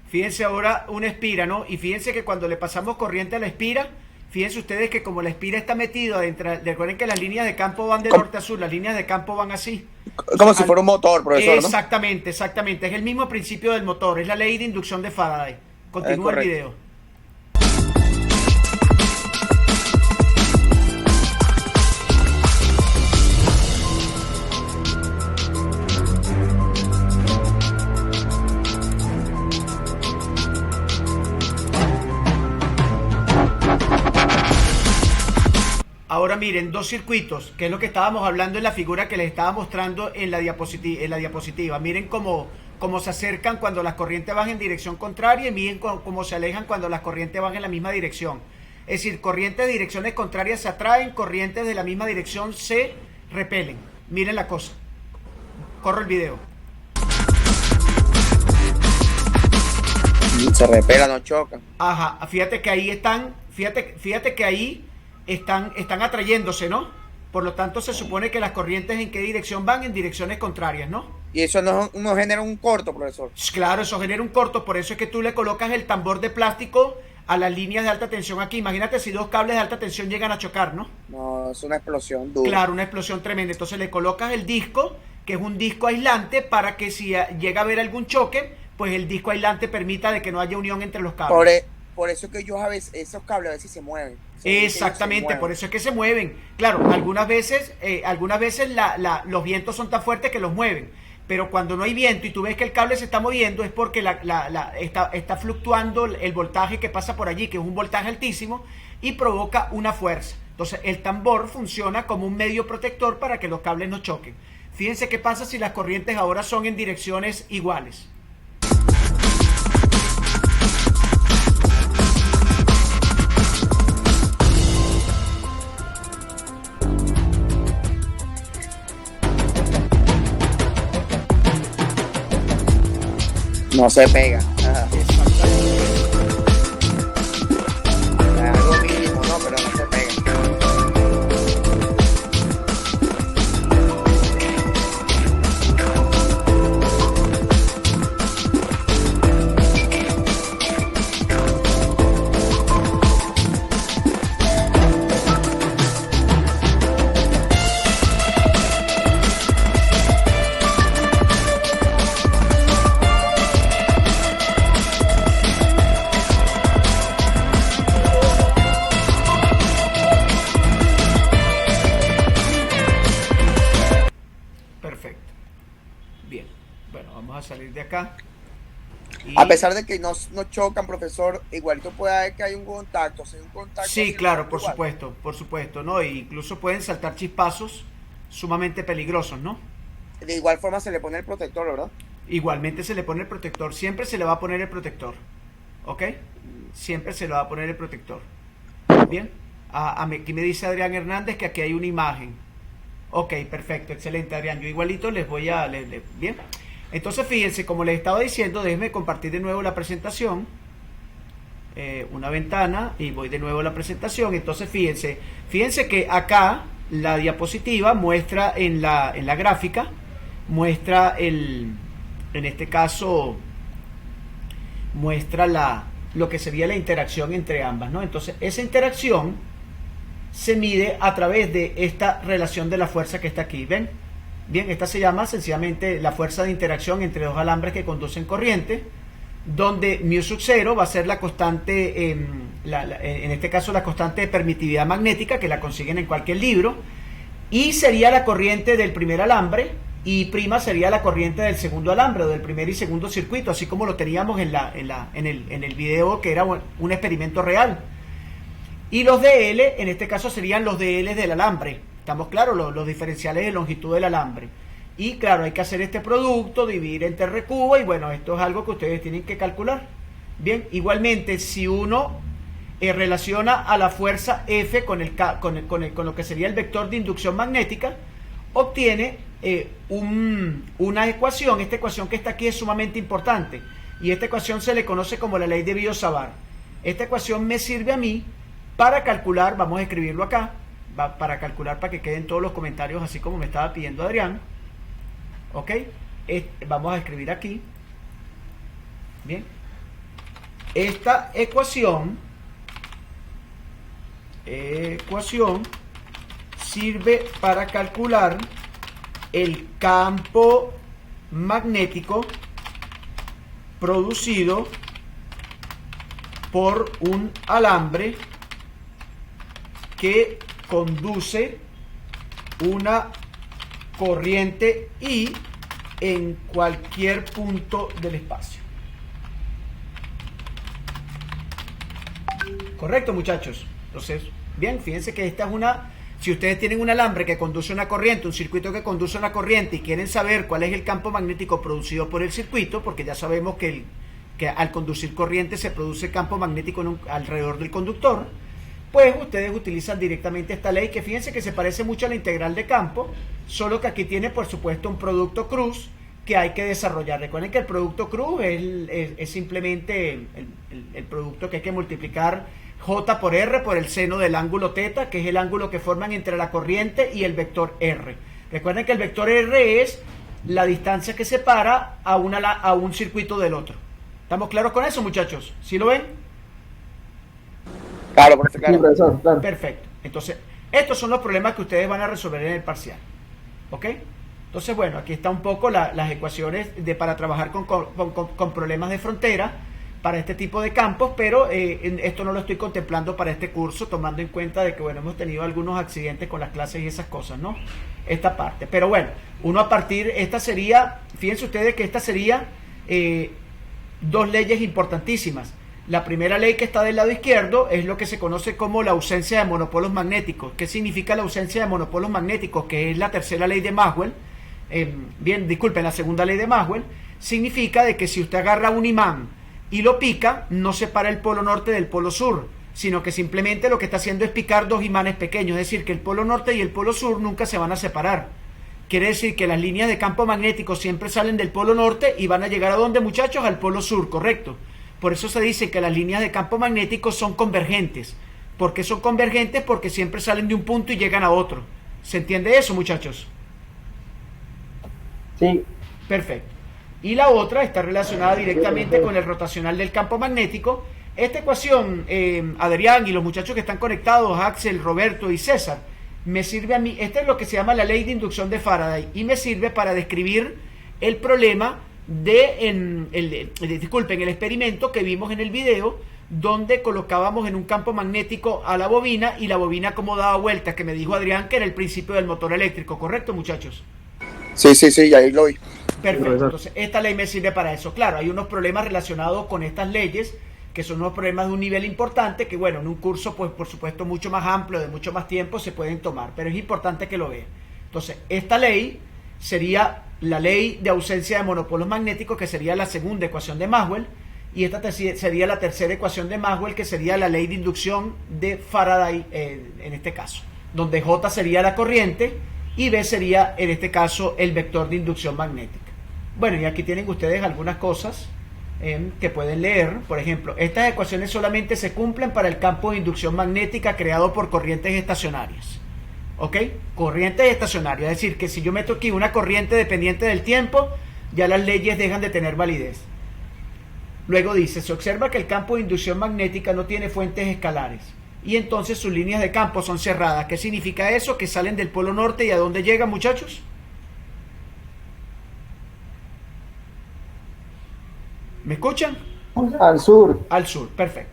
Speaker 1: Fíjense ahora una espira, ¿no? Y fíjense que cuando le pasamos corriente a la espira, fíjense ustedes que como la espira está metida adentro, recuerden que las líneas de campo van de norte a sur, las líneas de campo van así.
Speaker 2: Como si fuera un motor, profesor, ¿no?
Speaker 1: Exactamente, exactamente. Es el mismo principio del motor, es la ley de inducción de Faraday. Continúa el
Speaker 2: correcto.
Speaker 1: video. Ahora miren, dos circuitos, que es lo que estábamos hablando en la figura que les estaba mostrando en la diapositiva. Miren cómo se acercan cuando las corrientes van en dirección contraria y miren cómo se alejan cuando las corrientes van en la misma dirección. Es decir, corrientes de direcciones contrarias se atraen, corrientes de la misma dirección se repelen. Miren la cosa. Corro el video.
Speaker 2: Se repela, no choca.
Speaker 1: Ajá, fíjate que ahí están, fíjate que ahí están atrayéndose, ¿no? Por lo tanto, se supone que las corrientes en qué dirección van, en direcciones contrarias, ¿no?
Speaker 2: Y eso no genera un corto, profesor.
Speaker 1: Claro, eso genera un corto, por eso es que tú le colocas el tambor de plástico a las líneas de alta tensión aquí. Imagínate si dos cables de alta tensión llegan a chocar, ¿no?
Speaker 2: No, es una explosión dura.
Speaker 1: Claro, una explosión tremenda. Entonces le colocas el disco, que es un disco aislante, para que si llega a haber algún choque, pues el disco aislante permita de que no haya unión entre los cables.
Speaker 2: Por eso es que ellos a veces, esos cables a veces se mueven.
Speaker 1: Exactamente, por eso es que se mueven. Claro, algunas veces los vientos son tan fuertes que los mueven, pero cuando no hay viento y tú ves que el cable se está moviendo es porque está fluctuando el voltaje que pasa por allí, que es un voltaje altísimo, y provoca una fuerza. Entonces el tambor funciona como un medio protector para que los cables no choquen. Fíjense qué pasa si las corrientes ahora son en direcciones iguales.
Speaker 2: No se pega. Ajá.
Speaker 1: Exactamente.
Speaker 2: Es algo mínimo, ¿no? Pero no se pega.
Speaker 1: Perfecto. Bien. Bueno, vamos a salir de acá. Y-
Speaker 2: A pesar de que no chocan, profesor, igualito puede haber que hay un contacto. Si hay un contacto
Speaker 1: Sí,
Speaker 2: así,
Speaker 1: claro, por
Speaker 2: igual.
Speaker 1: supuesto, ¿no? E incluso pueden saltar chispazos sumamente peligrosos, ¿no?
Speaker 2: De igual forma se le pone el protector, ¿verdad?
Speaker 1: Igualmente se le pone el protector, siempre se le va a poner el protector, ¿ok? Siempre se le va a poner el protector. Bien, aquí me dice Adrián Hernández que aquí hay una imagen. Ok, perfecto, excelente Adrián, yo igualito les voy a... bien, entonces fíjense, como les estaba diciendo, déjenme compartir de nuevo la presentación. Una ventana y voy de nuevo a la presentación. Entonces fíjense que acá la diapositiva muestra en la gráfica, muestra en este caso muestra lo que sería la interacción entre ambas, ¿no? Entonces esa interacción se mide a través de esta relación de la fuerza que está aquí, ¿ven? Bien, esta se llama sencillamente la fuerza de interacción entre dos alambres que conducen corriente, donde mu sub 0 va a ser la constante, en este caso la constante de permitividad magnética, que la consiguen en cualquier libro, y sería la corriente del primer alambre, y prima sería la corriente del segundo alambre, o del primer y segundo circuito, así como lo teníamos en el video, que era un experimento real. Y los DL, en este caso serían los DL del alambre, estamos claros, los diferenciales de longitud del alambre. Y claro, hay que hacer este producto, dividir entre R cubo, y bueno, esto es algo que ustedes tienen que calcular. Bien, igualmente, si uno relaciona a la fuerza F con lo que sería el vector de inducción magnética, obtiene una ecuación. Esta ecuación que está aquí es sumamente importante, y esta ecuación se le conoce como la ley de Biot-Savart. Esta ecuación me sirve a mí para calcular, vamos a escribirlo acá, para calcular, para que queden todos los comentarios así como me estaba pidiendo Adrián. Ok, vamos a escribir aquí. Bien, esta ecuación sirve para calcular el campo magnético producido por un alambre que conduce una corriente I en cualquier punto del espacio. Correcto, muchachos. Entonces, bien, fíjense que esta es si ustedes tienen un alambre que conduce una corriente, un circuito que conduce una corriente, y quieren saber cuál es el campo magnético producido por el circuito, porque ya sabemos que al conducir corriente se produce campo magnético alrededor del conductor, pues ustedes utilizan directamente esta ley, que fíjense que se parece mucho a la integral de campo, solo que aquí tiene por supuesto un producto cruz que hay que desarrollar. Recuerden que el producto cruz es simplemente el producto que hay que multiplicar J por R por el seno del ángulo θ, que es el ángulo que forman entre la corriente y el vector R. Recuerden que el vector R es la distancia que separa a un circuito del otro. ¿Estamos claros con eso, muchachos? ¿Sí lo ven?
Speaker 2: Claro, profesor, claro.
Speaker 6: Sí, profesor, claro.
Speaker 1: Perfecto. Entonces, estos son los problemas que ustedes van a resolver en el parcial. ¿Ok? Entonces, bueno, aquí está un poco las ecuaciones para trabajar con problemas de frontera para este tipo de campos, pero esto no lo estoy contemplando para este curso, tomando en cuenta de que, bueno, hemos tenido algunos accidentes con las clases y esas cosas, ¿no? Esta parte. Pero bueno, esta sería, fíjense ustedes que esta sería dos leyes importantísimas. La primera ley, que está del lado izquierdo, es lo que se conoce como la ausencia de monopolos magnéticos. ¿Qué significa la ausencia de monopolos magnéticos? Que es la tercera ley de Maxwell. La segunda ley de Maxwell significa de que si usted agarra un imán y lo pica, no separa el polo norte del polo sur, sino que simplemente lo que está haciendo es picar dos imanes pequeños, es decir, que el polo norte y el polo sur nunca se van a separar. quiere decir que las líneas de campo magnético siempre salen del polo norte y van a llegar a ¿dónde, muchachos? Al polo sur, ¿correcto? Por eso se dice que las líneas de campo magnético son convergentes. ¿Por qué son convergentes? Porque siempre salen de un punto y llegan a otro. ¿Se entiende eso, muchachos?
Speaker 6: Sí.
Speaker 1: Perfecto. Y la otra está relacionada directamente con el rotacional del campo magnético. Esta ecuación, Adrián y los muchachos que están conectados, Axel, Roberto y César, me sirve a mí, esta es lo que se llama la ley de inducción de Faraday, y me sirve para describir el problema disculpen, el experimento que vimos en el video, donde colocábamos en un campo magnético a la bobina y la bobina como daba vueltas, que me dijo Adrián que era el principio del motor eléctrico, ¿correcto, muchachos?
Speaker 2: Sí, ahí lo vi.
Speaker 1: Perfecto, entonces esta ley me sirve para eso. Claro, hay unos problemas relacionados con estas leyes, que son unos problemas de un nivel importante, que bueno, en un curso, pues por supuesto, mucho más amplio, de mucho más tiempo, se pueden tomar, pero es importante que lo vean. Entonces, esta ley sería la ley de ausencia de monopolos magnéticos, que sería la segunda ecuación de Maxwell, y esta sería la tercera ecuación de Maxwell, que sería la ley de inducción de Faraday, en este caso, donde J sería la corriente y B sería, en este caso, el vector de inducción magnética. Bueno, y aquí tienen ustedes algunas cosas que pueden leer. Por ejemplo, estas ecuaciones solamente se cumplen para el campo de inducción magnética creado por corrientes estacionarias. ¿Ok? Corrientes estacionarias, es decir, que si yo meto aquí una corriente dependiente del tiempo, ya las leyes dejan de tener validez. Luego dice, se observa que el campo de inducción magnética no tiene fuentes escalares, y entonces sus líneas de campo son cerradas. ¿Qué significa eso? Que salen del polo norte. ¿Y a dónde llegan, muchachos? ¿Me escuchan?
Speaker 6: Al sur.
Speaker 1: Al sur, perfecto.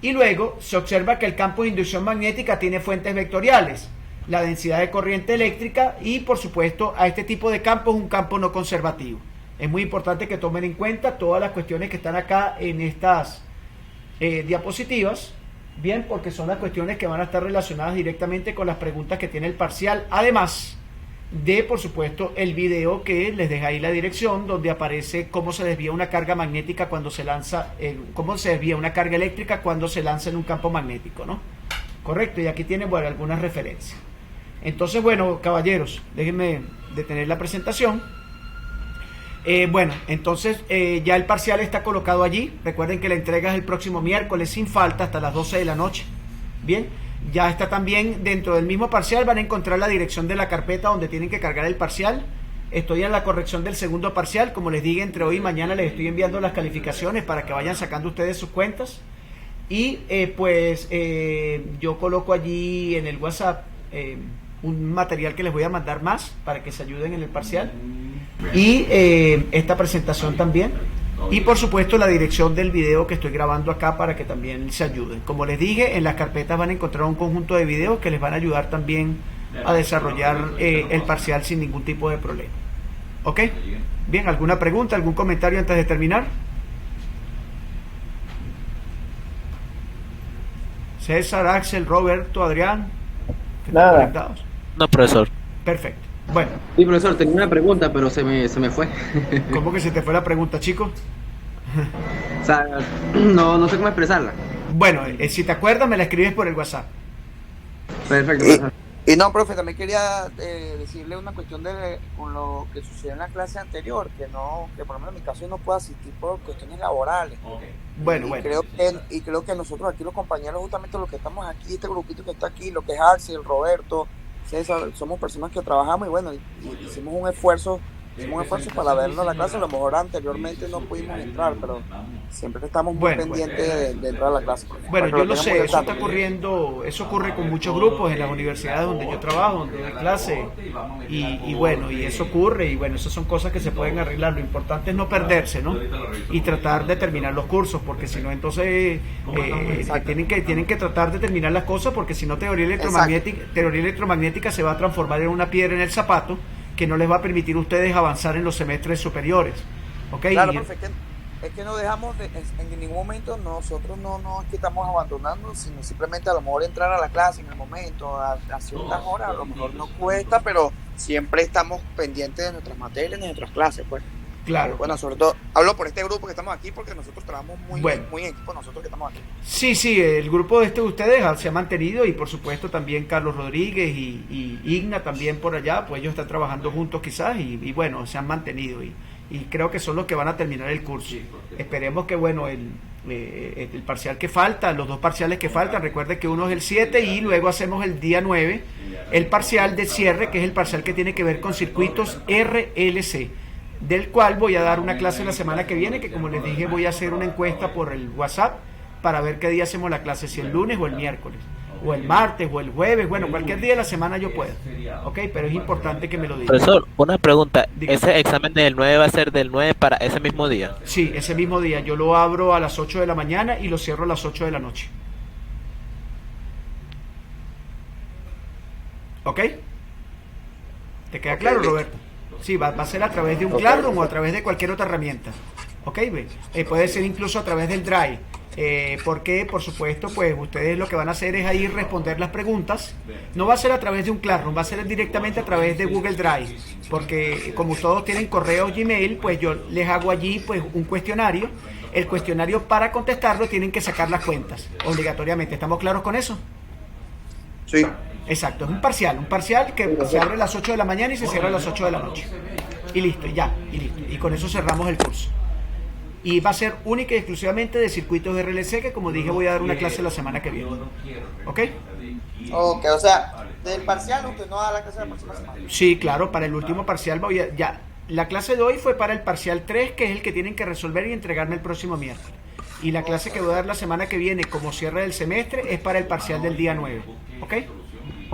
Speaker 1: Y luego se observa que el campo de inducción magnética tiene fuentes vectoriales, la densidad de corriente eléctrica, y por supuesto a este tipo de campo es un campo no conservativo. Es muy importante que tomen en cuenta todas las cuestiones que están acá en estas diapositivas, bien, porque son las cuestiones que van a estar relacionadas directamente con las preguntas que tiene el parcial, además de, por supuesto, el video que les deja ahí la dirección, donde aparece cómo se desvía una carga magnética cuando se lanza, cómo se desvía una carga eléctrica cuando se lanza en un campo magnético, ¿no? Correcto, y aquí tienen, bueno, algunas referencias. Entonces, bueno, caballeros, déjenme detener la presentación. Bueno, entonces ya el parcial está colocado allí. Recuerden que la entrega es el próximo miércoles sin falta hasta las 12 de la noche. Bien, ya está también dentro del mismo parcial, van a encontrar la dirección de la carpeta donde tienen que cargar el parcial. Estoy en la corrección del segundo parcial, como les dije, entre hoy y mañana les estoy enviando las calificaciones para que vayan sacando ustedes sus cuentas. Y yo coloco allí en el WhatsApp un material que les voy a mandar más para que se ayuden en el parcial, y esta presentación también, y por supuesto la dirección del video que estoy grabando acá para que también se ayuden. Como les dije, en las carpetas van a encontrar un conjunto de videos que les van a ayudar también a desarrollar el parcial sin ningún tipo de problema. ¿Ok? Bien, ¿alguna pregunta, algún comentario antes de terminar? César, Axel, Roberto, Adrián.
Speaker 6: Nada.
Speaker 1: ¿Conectados?
Speaker 5: No, profesor.
Speaker 1: Perfecto. Bueno,
Speaker 7: Sí, profesor, tenía una pregunta, pero se me fue.
Speaker 1: ¿cómo que se te fue la pregunta, chico?
Speaker 7: O sea, no sé cómo expresarla.
Speaker 1: Bueno, si te acuerdas, me la escribes por el WhatsApp.
Speaker 7: Perfecto, profesor.
Speaker 2: Y no, profe, también quería decirle una cuestión con lo que sucedió en la clase anterior, que por lo menos en mi caso yo no puedo asistir por cuestiones laborales.
Speaker 1: Bueno.
Speaker 2: Creo que nosotros aquí los compañeros, justamente los que estamos aquí, este grupito que está aquí, lo que es Axel, Roberto, César, somos personas que trabajamos y bueno, hicimos un esfuerzo para vernos a la clase. A lo mejor anteriormente no pudimos entrar, pero siempre estamos muy pendientes de entrar a la clase.
Speaker 1: Bueno, yo lo sé, eso está ocurriendo, eso ocurre con muchos grupos en las universidades donde yo trabajo, donde doy clase, y bueno, y eso ocurre, y bueno, esas son cosas que se pueden arreglar. Lo importante es no perderse, ¿no? Y tratar de terminar los cursos, porque si no, entonces tienen que tratar de terminar las cosas, porque si no, teoría electromagnética se va a transformar en una piedra en el zapato, que no les va a permitir a ustedes avanzar en los semestres superiores. ¿Ok?
Speaker 2: Claro, profe, es que no dejamos en ningún momento, nosotros no es que estamos abandonando, sino simplemente a lo mejor entrar a la clase en el momento, a ciertas horas, a lo mejor nos cuesta, pero siempre estamos pendientes de nuestras materias, de nuestras clases, pues.
Speaker 1: Claro.
Speaker 2: Bueno, sobre todo, hablo por este grupo que estamos aquí, porque nosotros trabajamos muy
Speaker 1: Bueno.
Speaker 2: muy en equipo, nosotros que estamos aquí.
Speaker 1: Sí, el grupo de ustedes se ha mantenido y por supuesto también Carlos Rodríguez y Igna también por allá, pues ellos están trabajando juntos quizás y bueno, se han mantenido y creo que son los que van a terminar el curso. Esperemos que bueno, el parcial que falta, los dos parciales que faltan, recuerde que uno es el 7 y luego hacemos el día 9, el parcial de cierre, que es el parcial que tiene que ver con circuitos RLC, del cual voy a dar una clase la semana que viene, que como les dije voy a hacer una encuesta por el WhatsApp para ver qué día hacemos la clase, si el lunes o el miércoles, o el martes o el jueves, bueno, cualquier día de la semana yo puedo, ok, pero es importante que me lo digan.
Speaker 5: Profesor, una pregunta.
Speaker 1: Dígame.
Speaker 5: ¿Ese examen del 9 va a ser del 9 para ese mismo día?
Speaker 1: Sí, ese mismo día, yo lo abro a las 8 de la mañana y lo cierro a las 8 de la noche. ¿Ok? ¿Te queda claro, Roberto? Sí, va a ser a través de un Classroom o a través de cualquier otra herramienta. ¿Ok? Puede ser incluso a través del Drive. Porque, por supuesto, pues ustedes lo que van a hacer es ahí responder las preguntas. No va a ser a través de un Classroom, va a ser directamente a través de Google Drive. Porque como todos tienen correo Gmail, pues yo les hago allí pues un cuestionario. El cuestionario, para contestarlo, tienen que sacar las cuentas, obligatoriamente. ¿Estamos claros con eso?
Speaker 2: Sí.
Speaker 1: Exacto, es un parcial que se abre a las 8 de la mañana y se cierra a las 8 de la noche. Y listo, y listo. Y con eso cerramos el curso. Y va a ser única y exclusivamente de circuitos de RLC, que como dije voy a dar una clase la semana que viene. ¿Ok?
Speaker 2: Ok, o sea, del parcial usted no da la clase de la próxima semana.
Speaker 1: Sí, claro, para el último parcial ya. La clase de hoy fue para el parcial 3, que es el que tienen que resolver y entregarme el próximo miércoles. Y la clase que voy a dar la semana que viene como cierre del semestre es para el parcial del día 9. ¿Ok?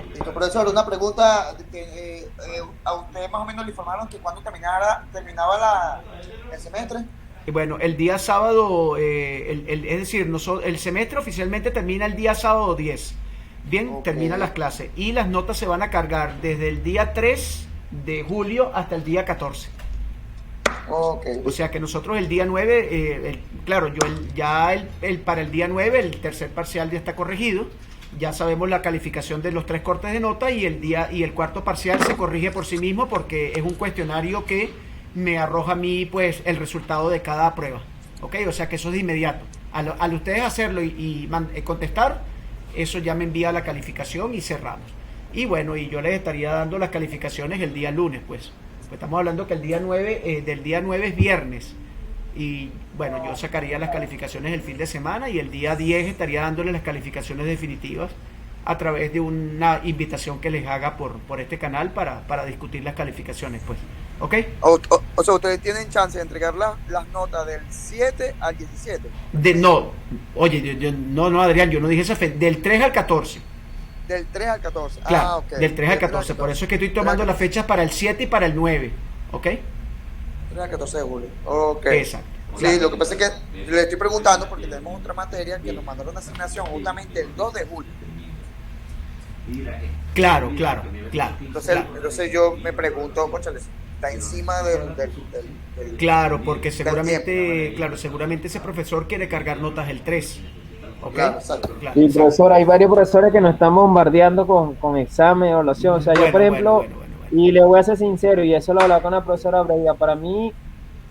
Speaker 2: Listo, profesor, una pregunta. ¿A usted más o menos le informaron que cuando terminaba el semestre?
Speaker 1: Y bueno, el día sábado, es decir, el semestre oficialmente termina el día sábado 10. Bien,
Speaker 2: Ok.
Speaker 1: terminan las clases. Y las notas se van a cargar desde el día 3 de julio hasta el día 14.
Speaker 2: Ok.
Speaker 1: O sea que nosotros el día 9, claro, para el día 9 el tercer parcial ya está corregido. Ya sabemos la calificación de los 3 cortes de nota y el cuarto parcial se corrige por sí mismo porque es un cuestionario que me arroja a mí pues el resultado de cada prueba. ¿Ok? O sea que eso es de inmediato. Al ustedes hacerlo y contestar, eso ya me envía la calificación y cerramos. Y bueno, y yo les estaría dando las calificaciones el día lunes, pues estamos hablando que el día 9, del día 9 es viernes. Y bueno, yo sacaría las calificaciones el fin de semana y el día 10 estaría dándoles las calificaciones definitivas a través de una invitación que les haga por este canal para discutir las calificaciones, pues. ¿Ok?
Speaker 2: O sea, ustedes tienen chance de entregar las notas del 7 al 17.
Speaker 1: No, oye, no, Adrián, yo no dije esa fe, del 3 al 14.
Speaker 2: Del 3 al 14.
Speaker 1: Claro,
Speaker 2: Ok.
Speaker 1: del 3 al 14, por eso es que estoy tomando las fechas para el 7 y para el 9, ¿ok?
Speaker 2: 3 al 14 de julio. Ok.
Speaker 1: Exacto.
Speaker 2: Sí,
Speaker 1: Claro.
Speaker 2: lo que pasa es que le estoy preguntando porque tenemos otra materia que nos mandaron una asignación justamente el 2 de julio.
Speaker 1: Claro.
Speaker 2: Entonces yo me pregunto, cónchale, está encima del
Speaker 1: Claro, porque
Speaker 2: del
Speaker 1: seguramente,
Speaker 2: tiempo.
Speaker 1: seguramente ese profesor quiere cargar notas el 3. ¿Ok?
Speaker 2: Claro, exacto.
Speaker 1: Claro,
Speaker 6: Sí,
Speaker 1: exacto.
Speaker 6: profesor, hay varios profesores que nos están bombardeando con examen, evaluación. O sea, yo, por ejemplo,
Speaker 1: Bueno.
Speaker 6: y le voy a ser sincero, y eso lo hablaba con la profesora Breida, para mí,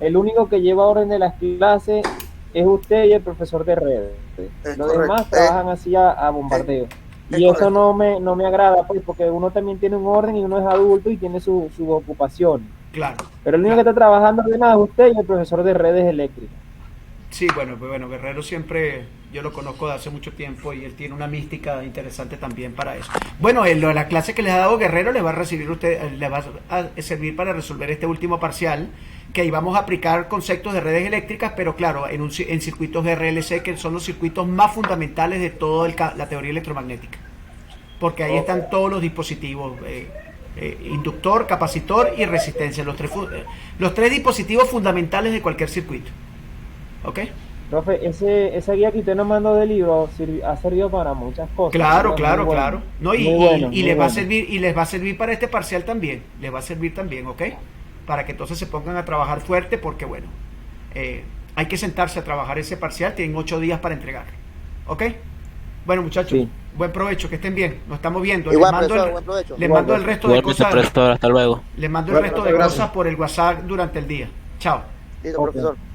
Speaker 6: el único que lleva orden de las clases es usted y el profesor de redes.
Speaker 2: Es
Speaker 6: Los
Speaker 2: correcto.
Speaker 6: demás trabajan así a bombardeo.
Speaker 2: es
Speaker 6: Y eso
Speaker 2: correcto.
Speaker 6: no me agrada, pues, porque uno también tiene un orden y uno es adulto y tiene su ocupación.
Speaker 1: Claro.
Speaker 6: Pero el único que está trabajando ordenado es usted y el profesor de redes eléctricas.
Speaker 1: Sí, bueno, Guerrero siempre, yo lo conozco de hace mucho tiempo y él tiene una mística interesante también para eso. Bueno, la clase que les ha dado Guerrero le va a servir para resolver este último parcial, que ahí vamos a aplicar conceptos de redes eléctricas, pero claro, en circuitos RLC, que son los circuitos más fundamentales de toda la teoría electromagnética. Porque ahí están todos los dispositivos, inductor, capacitor y resistencia, los tres dispositivos fundamentales de cualquier circuito. ¿Ok?
Speaker 6: Profe, esa guía que usted nos mandó del libro ha servido para muchas cosas.
Speaker 1: Claro.
Speaker 6: Muy bueno.
Speaker 1: No,
Speaker 6: Muy bueno,
Speaker 1: y
Speaker 6: muy
Speaker 1: les va a
Speaker 6: bueno.
Speaker 1: servir, y les va a servir para este parcial también. Les va a servir también, ¿ok? Para que entonces se pongan a trabajar fuerte, porque bueno, hay que sentarse a trabajar ese parcial, tienen 8 días para entregarlo. ¿Ok? Bueno, muchachos,
Speaker 6: Sí.
Speaker 1: buen provecho, que estén bien, nos estamos viendo.
Speaker 2: Igual,
Speaker 1: Les mando
Speaker 2: profesor, buen provecho.
Speaker 1: les mando el resto de
Speaker 5: Igualmente,
Speaker 1: cosas,
Speaker 5: profesor, hasta luego.
Speaker 1: les mando el
Speaker 2: Bueno,
Speaker 1: resto de
Speaker 2: gracias.
Speaker 1: cosas por el WhatsApp durante el día. Chao.
Speaker 2: Listo,
Speaker 6: Ok.
Speaker 2: profesor.